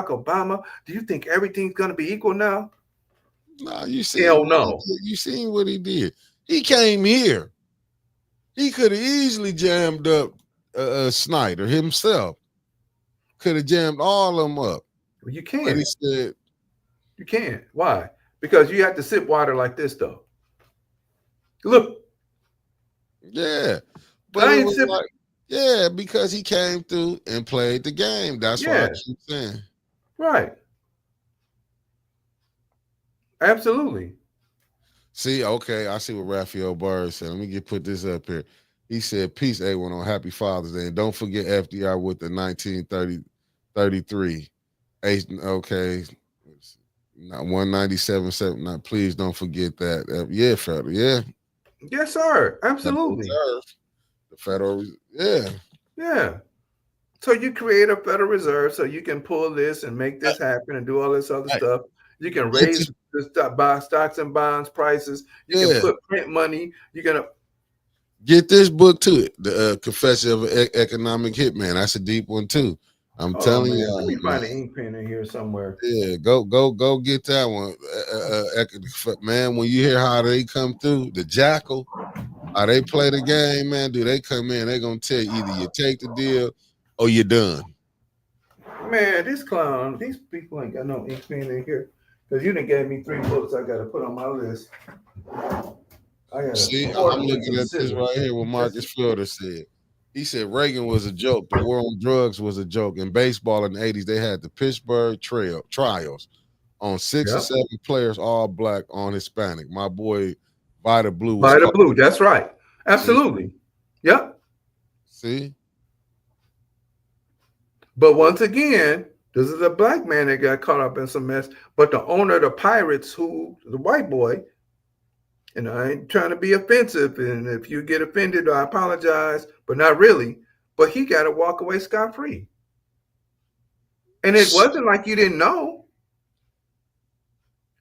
Obama, do you think everything's going to be equal now? Nah, you seen Hell what he no. did. You seen what he did. He came here. He could have easily jammed up Snyder himself. Could have jammed all of them up. You But he can't. said, You can't. Why? Because you have to sip water like this, though. Look, yeah. But I it ain't was sipping. like, yeah, because he came through and played the game. That's why I Yeah, keep saying. right. Absolutely. See, okay, I see what Raphael Bird said. Let me put this up here. He said, peace, A1 on Happy Father's Day. And don't forget FDR with the 1933. Okay. Not 197, 7. Now, please don't forget that. Yeah, federal. Yeah. Yes, sir. Federal Absolutely. Reserve. The Federal, yeah. Yeah. So you create a Federal Reserve so you can pull this and make this happen and do all this other Hey, stuff. You can get raise this, the buy stocks and bonds prices. You can yeah. put print money. You're gonna. Get this book to it. The Confession of an Economic Hitman. That's a deep one too. I'm Oh telling man, let y'all, me man. find an ink pen in here somewhere. Yeah, go get that one, man. When you hear how they come through, the Jackal, how they play the game, man. Do they come in? They gonna tell you either you take the deal or you're done. Man, this clown, these people ain't got no ink pen in here. Cause you done gave me 3 books I gotta put on my list. I got a See, I'm fork and looking some at this scissors. right here. What That's Marcus Fielder said. He said Reagan was a joke. The war on drugs was a joke. In baseball in the '80s, they had the Pittsburgh trials on 6 or 7 yep. players, all black on Hispanic. My boy Vita Blue was By the called. blue. That's right. See, Absolutely. Yep. see, But once again, this is a black man that got caught up in some mess. But the owner of the Pirates, who the white boy, and I ain't trying to be offensive, and if you get offended, I apologize, but not really. But he got to walk away scot free. And it wasn't like you didn't know.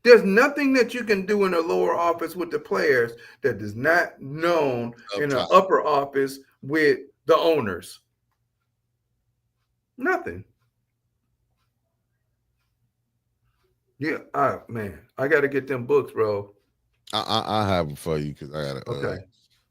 There's nothing that you can do in the lower office with the players that is not known up in the top. upper office with the owners. Nothing. Yeah, man, I got to get them books, bro. I have them for you because I got to. Okay.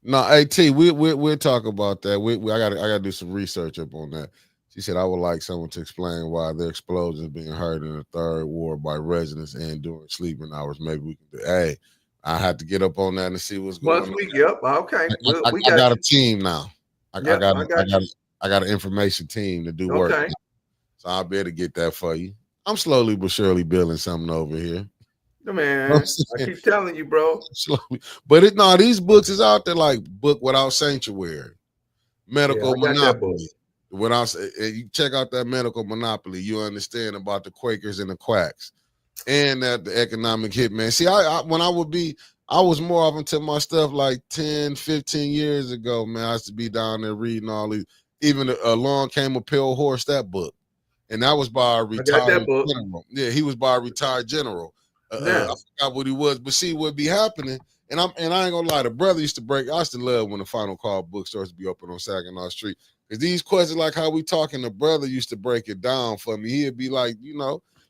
No, At we'll talk about that. I gotta do some research up on that. She said I would like someone to explain why their explosions being heard in the third ward by residents and during sleeping hours. Maybe we can do. Hey, I had to get up on that and see what's going Once on. we, yep, okay, we I got got a you. team now. Yep, I got you. I got an information team to do work Okay, now. So I'll be able to get that for you. I'm slowly but surely building something over here. man, I keep telling you, bro. Slowly. But these books is out there like Book Without Sanctuary, Yeah, Medical I got that book. Monopoly. Without you check out that Medical Monopoly, you understand about the Quakers and the quacks, and that the economic hitman. See, when I was more of into my stuff like 10, 15 years ago, man. I used to be down there reading all these. Even Along Came a Pale Horse, that book. And that was by a I got retired that book. general. Yeah, he was by a retired general. I Now, forgot what he was, but see what be happening. And I ain't gonna lie, the brother used to break. I used to love when the Final Call bookstores be open on Saginaw Street. Because these questions, like how we talking, the brother used to break it down for me. He'd be like,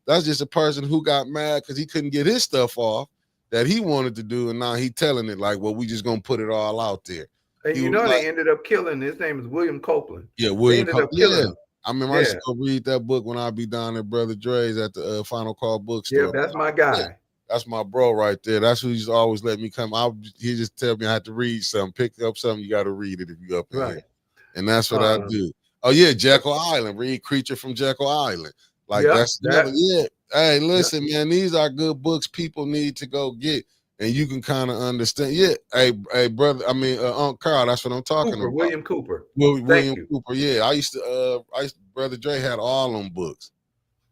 that's just a person who got mad because he couldn't get his stuff off that he wanted to do, and now he telling it like, well, we just gonna put it all out there. and He you was know like, they ended up killing. His name is William Copeland. yeah, They William, ended up killing yeah. him. I remember I used Yeah, to go read that book when I'd be down at Brother Dre's at the Final Call yeah, bookstore. that's my Yeah, guy. that's my bro right there. That's who used to always let me come. He just tell me I had to read something, pick up something. You got to read it if you up in here, Right. and that's what I Um. do. Oh yeah, Jekyll Island. Read Creature from Jekyll Island. Like Yep. that's another. That. Yeah. Hey, Yep. listen, man. These are good books people need to go get, and you can kind of understand. Yeah. Hey, brother. I mean, Uncle Carl. That's what I'm talking Cooper. about. William Cooper. Thank William you. Cooper. Yeah, Brother Dre had all them books.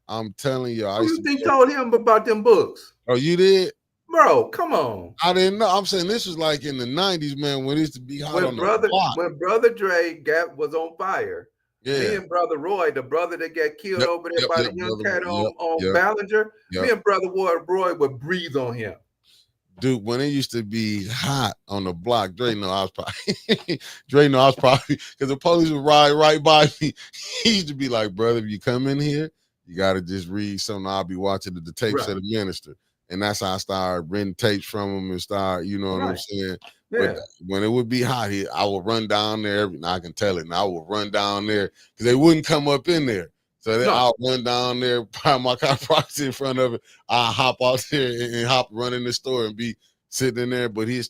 I'm telling you, I Who used you to think be. told him about them books, Oh, you did? bro? Come on. I didn't know. I'm saying this was like in the '90s, man, when it used to be hot on the block. When brother Dre was on fire, me Yeah. and brother Roy, the brother that got killed Yep. over there Yep. by Yep. the young Brother. cat Yep. on Yep. Ballinger, me Yep. and brother Roy would breathe on him. Dude, when it used to be hot on the block, Dre know I was probably Dre know I was probably because the police would ride right by me. He used to be like, brother, if you come in here, you gotta just read something. I'll be watching the tapes Right. of the minister. And that's how I started renting tapes from him and start, you know what I'm Right. saying? But Yeah. when it would be hot here, I would run down there. Now I can tell it. And I would run down there because they wouldn't come up in there. So No. I'll run down there, buy my car proxy in front of it. I hop out there and hop run in the store and be sitting in there. But he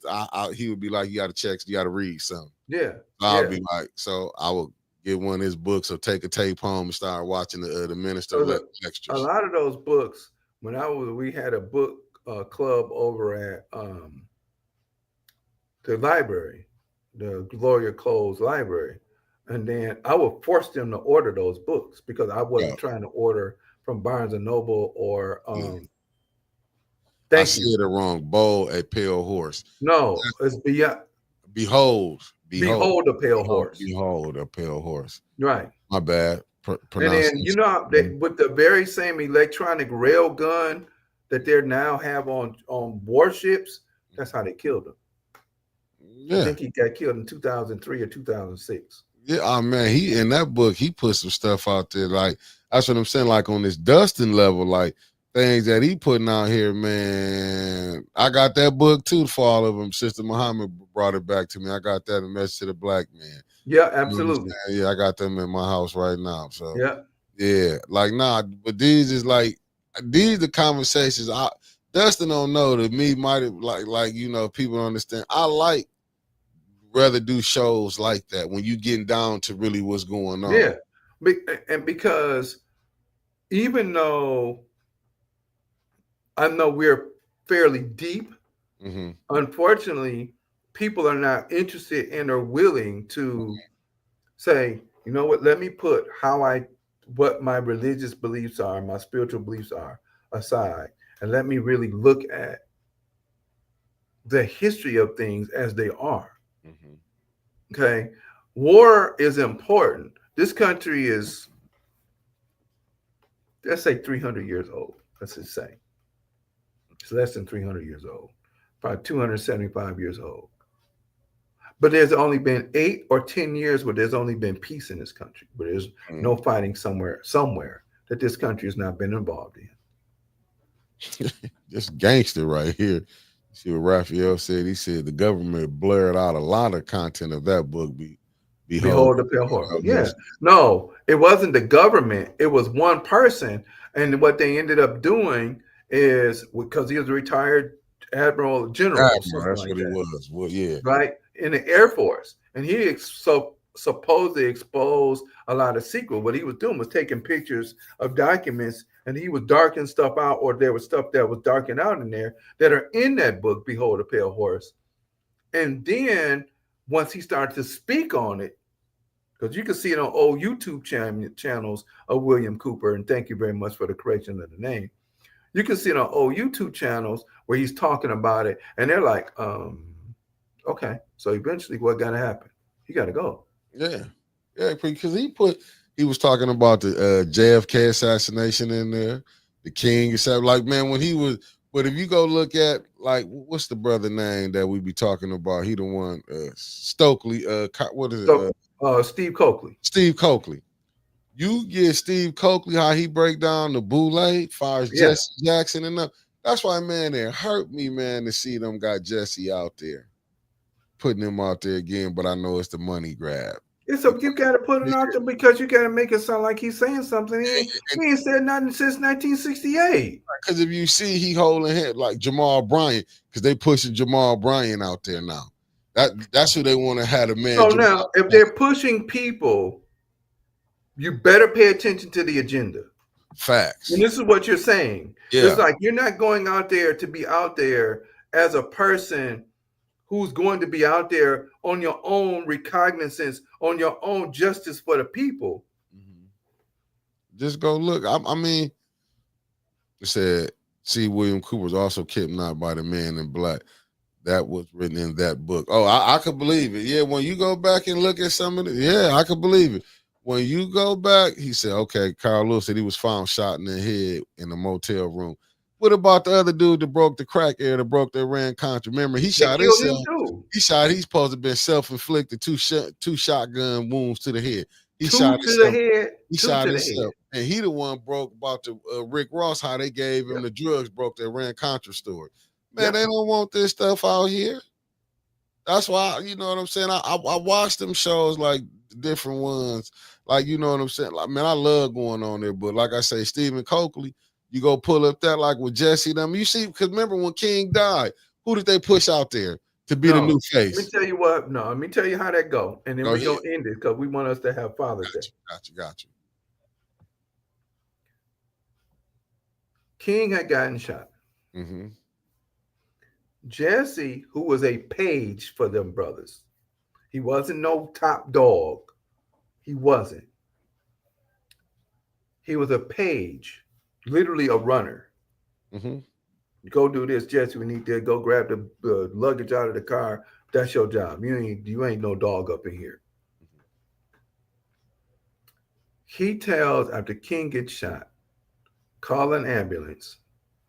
would be like, you got to check, you got to read something. Yeah. I'll Yeah. be like, so I would get one of his books or take a tape home and start watching the minister So a lectures. lot of those books, we had a book club over at the library, the Gloria Close Library. And then I would force them to order those books because I Yeah, wasn't trying to order from Barnes and Noble or yeah. I thank said you. it wrong. Bold a pale horse. No, it's beyond Behold, behold, behold a pale horse. behold a pale horse. Right. My bad. And then Pronunciation. with the very same electronic rail gun that they now have on warships, that's how they killed him. I Yeah. think he got killed in 2003 or 2006. Yeah, oh man, he in that book, he put some stuff out there. Like that's what I'm saying. Like on this Dustin level, like things that he putting out here, man. I got that book too for all of them. Sister Muhammad brought it back to me. I got that, A Message to the Black Man. Yeah, You know what I'm absolutely. saying? Yeah, I got them in my house right now. So Yeah, yeah, like nah, but these is like these the conversations I Dustin don't know that me might have like people don't understand. I like rather do shows like that when you getting down to really what's going on. yeah. And because even though I know we're fairly deep, Mm-hmm. unfortunately, people are not interested and are willing to say, you know what, let me put what my religious beliefs are, my spiritual beliefs are aside, and let me really look at the history of things as they are. Mm-hmm. Okay. War is important. This country is, let's say, 300 years old. Let's just say it's less than 300 years old, probably 275 years old. But there's only been 8 or 10 years where there's only been peace in this country, where there's no Mm-hmm. fighting somewhere that this country has not been involved in. This gangster right here. See what Raphael said? He said the government blurred out a lot of content of that book. Behold, Behold the pale horse. a Yeah. message. No, it wasn't the government. It was one person. And what they ended up doing is, because he was a retired admiral general or Admiral, something that's like what he that, was. Well, yeah. right? In the Air Force. And so supposedly exposed a lot of secret. What he was doing was taking pictures of documents, and he was darkening stuff out, or there was stuff that was darkened out in there that are in that book, Behold the Pale Horse. And then once he started to speak on it, because you can see it on old YouTube channels of William Cooper, and thank you very much for the correction of the name. You can see it on old YouTube channels where he's talking about it, and they're like, okay, so eventually what got to happen? He got to go. Yeah. Yeah, because he was talking about the JFK assassination in there, the King assassination. Like, man, when he was, but if you go look at, like, what's the brother name that we be talking about? He the one, Stokely, what is it? So, Steve Coakley. Steve Coakley. You get Steve Coakley, how he break down the boule, far as Yeah. Jesse Jackson and them. That's why, man, it hurt me, man, to see them got Jesse out there, putting him out there again. But I know it's the money grab. Yeah, so you got to put it out there because you got to make it sound like he's saying something. He ain't said nothing since 1968. Because if you see he holding him like Jamal Bryant, because they pushing Jamal Bryant out there now. That's who they want to have, a man So Jamal now, if Bryant. they're pushing people, you better pay attention to the agenda. And Facts. this is what you're saying. It's Yeah. like you're not going out there to be out there as a person who's going to be out there on your own recognizance, on your own justice for the people. Mhm. Just go look. I mean, it said, see, William Cooper was also kidnapped by the man in black. That was written in that book. Oh, I could believe it. Yeah, when you go back and look at some of it, yeah, I could believe it. When you go back, he said, okay, Carl Lewis said he was found shot in the head in a motel room. What about the other dude that broke the crack air, that broke that ran contra? Remember, he They shot killed him himself. too. He's supposed to have been self-inflicted, two shotgun wounds to the head. He Two shot to the himself. head, He two shot to the head. himself. And he the one broke about the Rick Ross, how they gave him Yep. the drugs, broke that ran contra story. Man, they Yep. don't want this stuff out here. That's why, you know what I'm saying? I watch them shows, like different ones. Like, you know what I'm saying? Like, man, I love going on there. But like I say, Stephen Coakley, you go pull up that like with Jesse them. You see, because remember when King died, who did they push out there to be the No, new let me face? tell you what. No, let me tell you how that go, and then Go we're ahead. gonna end it because we want us to have Father's Day. Got you. King had gotten shot. Mm-hmm. Jesse, who was a page for them brothers, he wasn't no top dog. He wasn't. He was a page, literally a runner. Mm-hmm. Go do this, Jesse. We need to go grab the luggage out of the car. That's your job. You ain't no dog up in here. He tells after King gets shot, call an ambulance.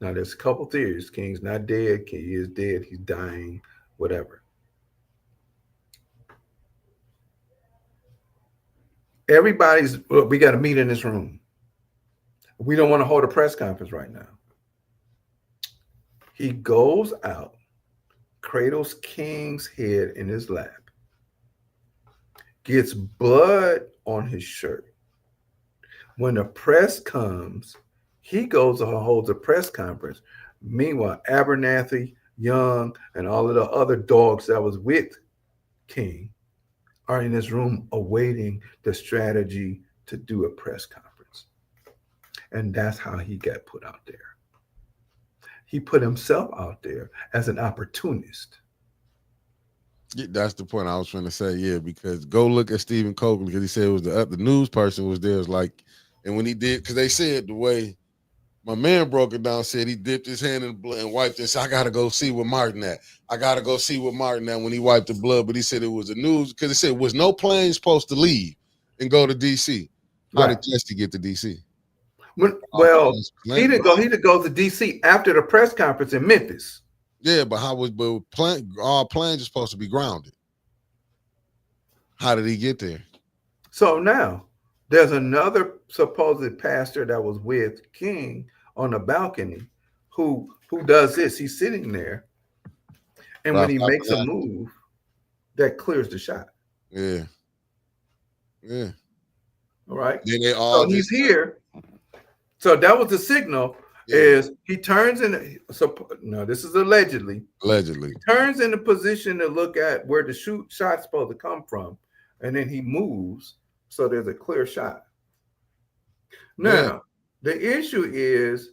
Now there's a couple theories. King's not dead. King is dead. He's dying. Whatever. we got to meet in this room. We don't want to hold a press conference right now. He goes out, cradles King's head in his lap, gets blood on his shirt. When the press comes, he goes and holds a press conference. Meanwhile, Abernathy, Young, and all of the other dogs that was with King are in this room awaiting the strategy to do a press conference. And that's how he got put out there. He put himself out there as an opportunist. Yeah, that's the point I was trying to say. Yeah, because go look at Stephen Coakley, because he said it was the news person was there. It was like, and when he did, because they said the way my man broke it down, said he dipped his hand in blood and wiped it. So I got to go see what Martin at. I got to go see what Martin at when he wiped the blood. But he said it was the news because it said was no plane supposed to leave and go to D.C. How did Jesse get to D.C.? Well, he didn't go. He did go to D.C. after the press conference in Memphis. Yeah, but all planes are supposed to be grounded. How did he get there? So now there's another supposed pastor that was with King on the balcony who does this. He's sitting there, and when he makes a move, that clears the shot. Yeah. Yeah. All right. Then they all so he's here. So that was the signal. Yeah. Is he turns in? So no, this is allegedly. Allegedly, he turns in a position to look at where the shot's supposed to come from, and then he moves so there's a clear shot. Now the issue is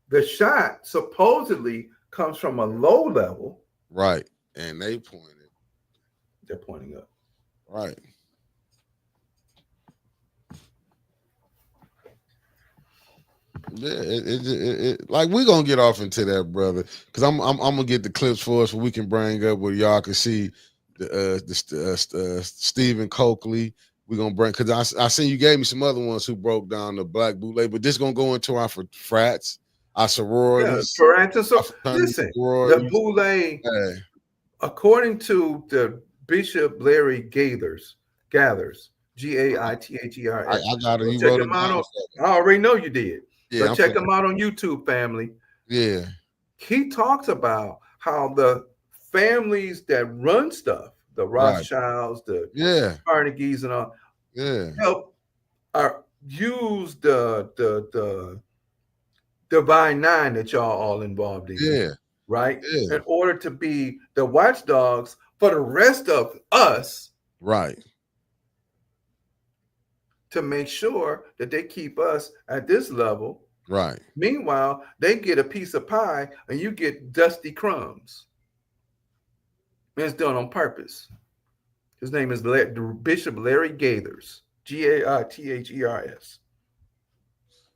the shot supposedly comes from a low level, right? And they're pointing up, right? Yeah, it like we're gonna get off into that, brother, because I'm gonna get the clips for us so we can bring up where y'all can see the Stephen Coakley. We're gonna bring because I seen you gave me some other ones who broke down the black bootleg, but this gonna go into our frats, our sororities. Yeah, listen, the bootleg, according to the Bishop Larry Gathers, Gaithers, Gaithers. I got it. You wrote it down. I already know you did. Yeah, so check him out on YouTube, family. Yeah. He talks about how the families that run stuff, the Rothschilds, the Carnegies and all, help use the Divine Nine that y'all all involved in. Yeah. Right? Yeah. In order to be the watchdogs for the rest of us. Right. To make sure that they keep us at this level. Right. Meanwhile, they get a piece of pie and you get dusty crumbs. And it's done on purpose. His name is Bishop Larry Gaithers, Gaithers.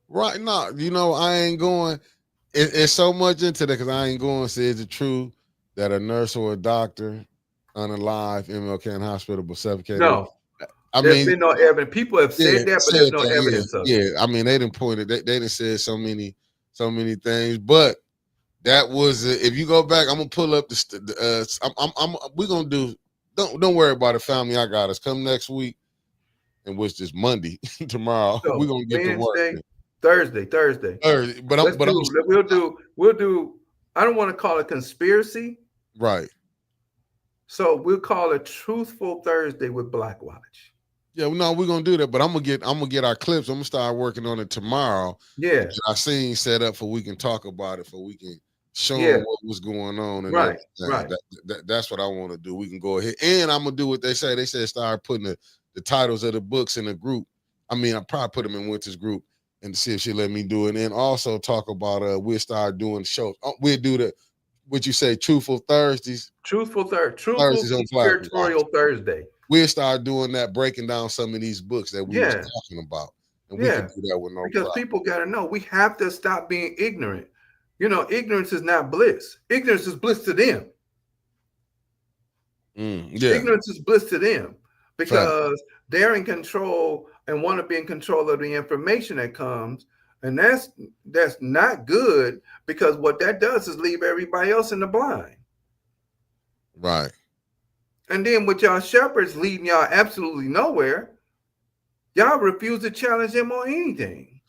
Right. No, you know, I ain't going. It's so much into that because I ain't going to say is it true that a nurse or a doctor unalive in McCants Hospital was suffocated? No. There's been no evidence. People have said that, but there's no evidence of it. Yeah, I mean, they didn't point it. They didn't say so many things. But that was if you go back, I'm gonna pull up we're gonna do. Don't worry about it, family. I got us. Come next week, and which is Monday tomorrow. So we're gonna get to work. Thursday. But we'll do. I don't want to call it conspiracy. Right. So we'll call it Truthful Thursday with Black Watch. Yeah, no, we're gonna do that, but I'm gonna get our clips. I'm gonna start working on it tomorrow. Yeah, I seen set up for we can talk about it, for we can show them what was going on. And right. That's what I want to do. We can go ahead, and I'm gonna do what they say. They said start putting the titles of the books in a group. I mean, I probably put them in Winter's group and to see if she let me do it, and also talk about we'll start doing shows. We'll do what you say, Truthful Thursdays. Truthful Conspiratorial Thursday. We'll start doing that, breaking down some of these books that we were talking about. And we can do that with no problem. People got to know we have to stop being ignorant. You know, ignorance is not bliss. Ignorance is bliss to them. Ignorance is bliss to them because they're in control and want to be in control of the information that comes. And that's not good because what that does is leave everybody else in the blind. Right. And then with y'all shepherds leading y'all absolutely nowhere. Y'all refuse to challenge him on anything.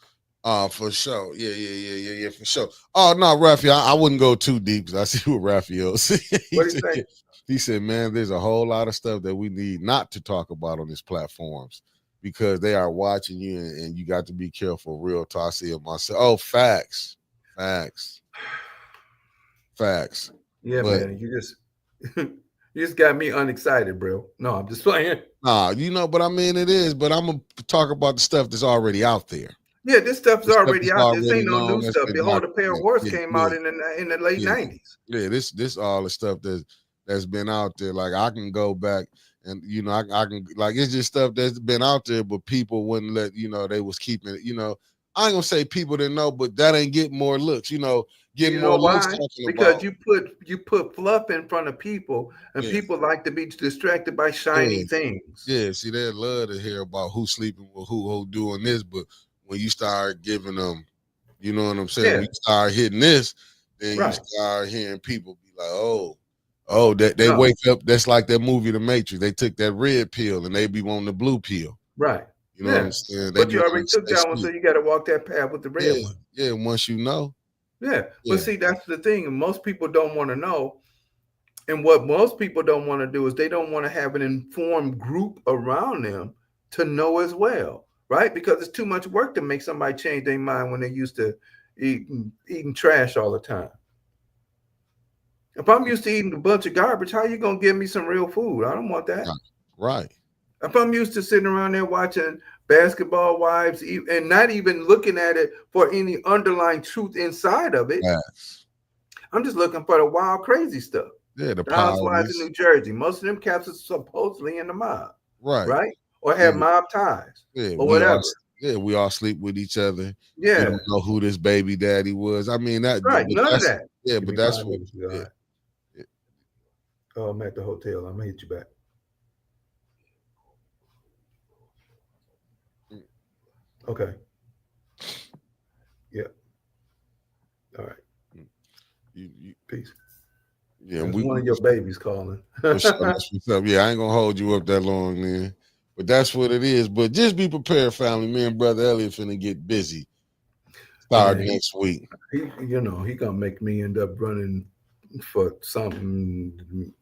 For sure. Yeah, for sure. Oh no, Raphael, I wouldn't go too deep because I see what Raphael said. What do you say? He said, man, there's a whole lot of stuff that we need not to talk about on these platforms because they are watching you and you got to be careful. Real talk. I see it myself. Oh, facts. Yeah, But man, you just got me unexcited, bro. No, I'm just playing. nah, but I mean it is. But I'm gonna talk about the stuff that's already out there. Yeah, this stuff's The stuff already that's out. This already ain't no known. new That's stuff. been Behold, a pair of horse documented. came out in the late Yeah. '90s. Yeah, this all the stuff that's been out there. Like I can go back and I can like it's just stuff that's been out there, but people wouldn't let they was keeping it. I ain't gonna say people didn't know, but that ain't getting more looks. Getting You know more looks why? talking Because about you put fluff in front of people, and yeah, people like to be distracted by shiny yeah, things. yeah. See, they love to hear about who's sleeping with who doing this, but when you start giving them, you know what I'm saying? When Yeah, you start hitting this, then you right. start hearing people be like, oh, that they No, wake up. That's like that movie, The Matrix. They took that red pill and they be wanting the blue pill. right. You know what I'm Yeah. saying? They But be you wanting already to took stay that one, so asleep. you got to walk that path with the red Yeah, one. yeah. Once you know, Yeah. But yeah, see, that's the thing. Most people don't want to know. And what most people don't want to do is they don't want to have an informed group around them to know as well, right? Because it's too much work to make somebody change their mind when they're used to eating trash all the time. If I'm used to eating a bunch of garbage, how are you gonna give me some real food? I don't want that. right. If I'm used to sitting around there watching basketball wives and not even looking at it for any underlying truth inside of it, Facts. I'm just looking for the wild, crazy stuff. Yeah, the The Housewives in parties. New Jersey, most of them cats are supposedly in the mob, Right. right? Or Yeah, have mob ties yeah. or whatever. We all sleep with each other. We Yeah, don't know who this baby daddy was. I mean right. but None of that's that. yeah, Give but me that's 5 what minutes, yeah. God. Oh, I'm at the hotel. I'm gonna hit you back. Okay. Yeah. All right. You, Peace. yeah, That's we one of your babies calling. for sure. That's what's up. Yeah, I ain't gonna hold you up that long, man. But that's what it is. But just be prepared, family. Me and Brother Elliott finna get busy. Start Man, next week. he gonna make me end up running for something.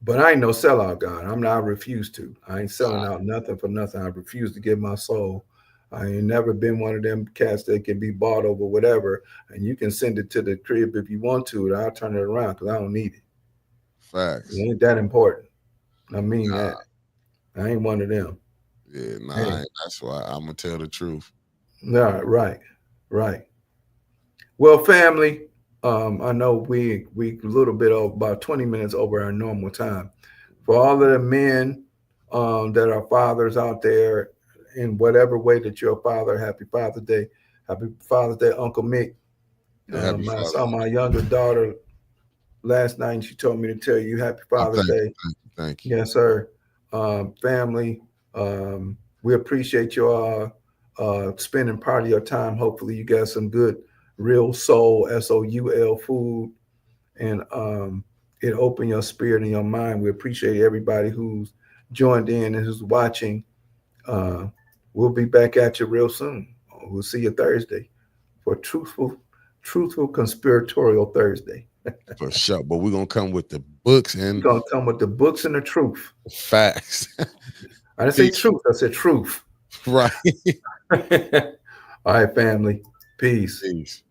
But I ain't no sellout guy. I refuse to. I ain't selling out nothing for nothing. I refuse to give my soul. I ain't never been one of them cats that can be bought over whatever. And you can send it to the crib if you want to. I'll turn it around because I don't need it. It Facts. ain't that important. I mean that. I ain't one of them. Yeah, Hey, that's why I'm gonna tell the truth. no, right, right. Well, family, I know we a little bit over about 20 minutes over our normal time. For all of the men that are fathers out there, in whatever way that you're a father, happy Father's Day. Happy Father's Day, Uncle Mick. Yeah, happy I Father's saw Day. my youngest daughter last night and she told me to tell you happy Father's Thank you, Day. thank you. Yes, sir. Family, we appreciate you all spending part of your time. Hopefully, you got some good, real soul, SOUL food, and it opened your spirit and your mind. We appreciate everybody who's joined in and who's watching. Uh, we'll be back at you real soon. We'll see you Thursday for truthful conspiratorial Thursday. For sure. But we're gonna come with the books We're and gonna come with the books and the truth. facts. I didn't say Peace. truth. I said truth. Right. All right, family. Peace. Peace.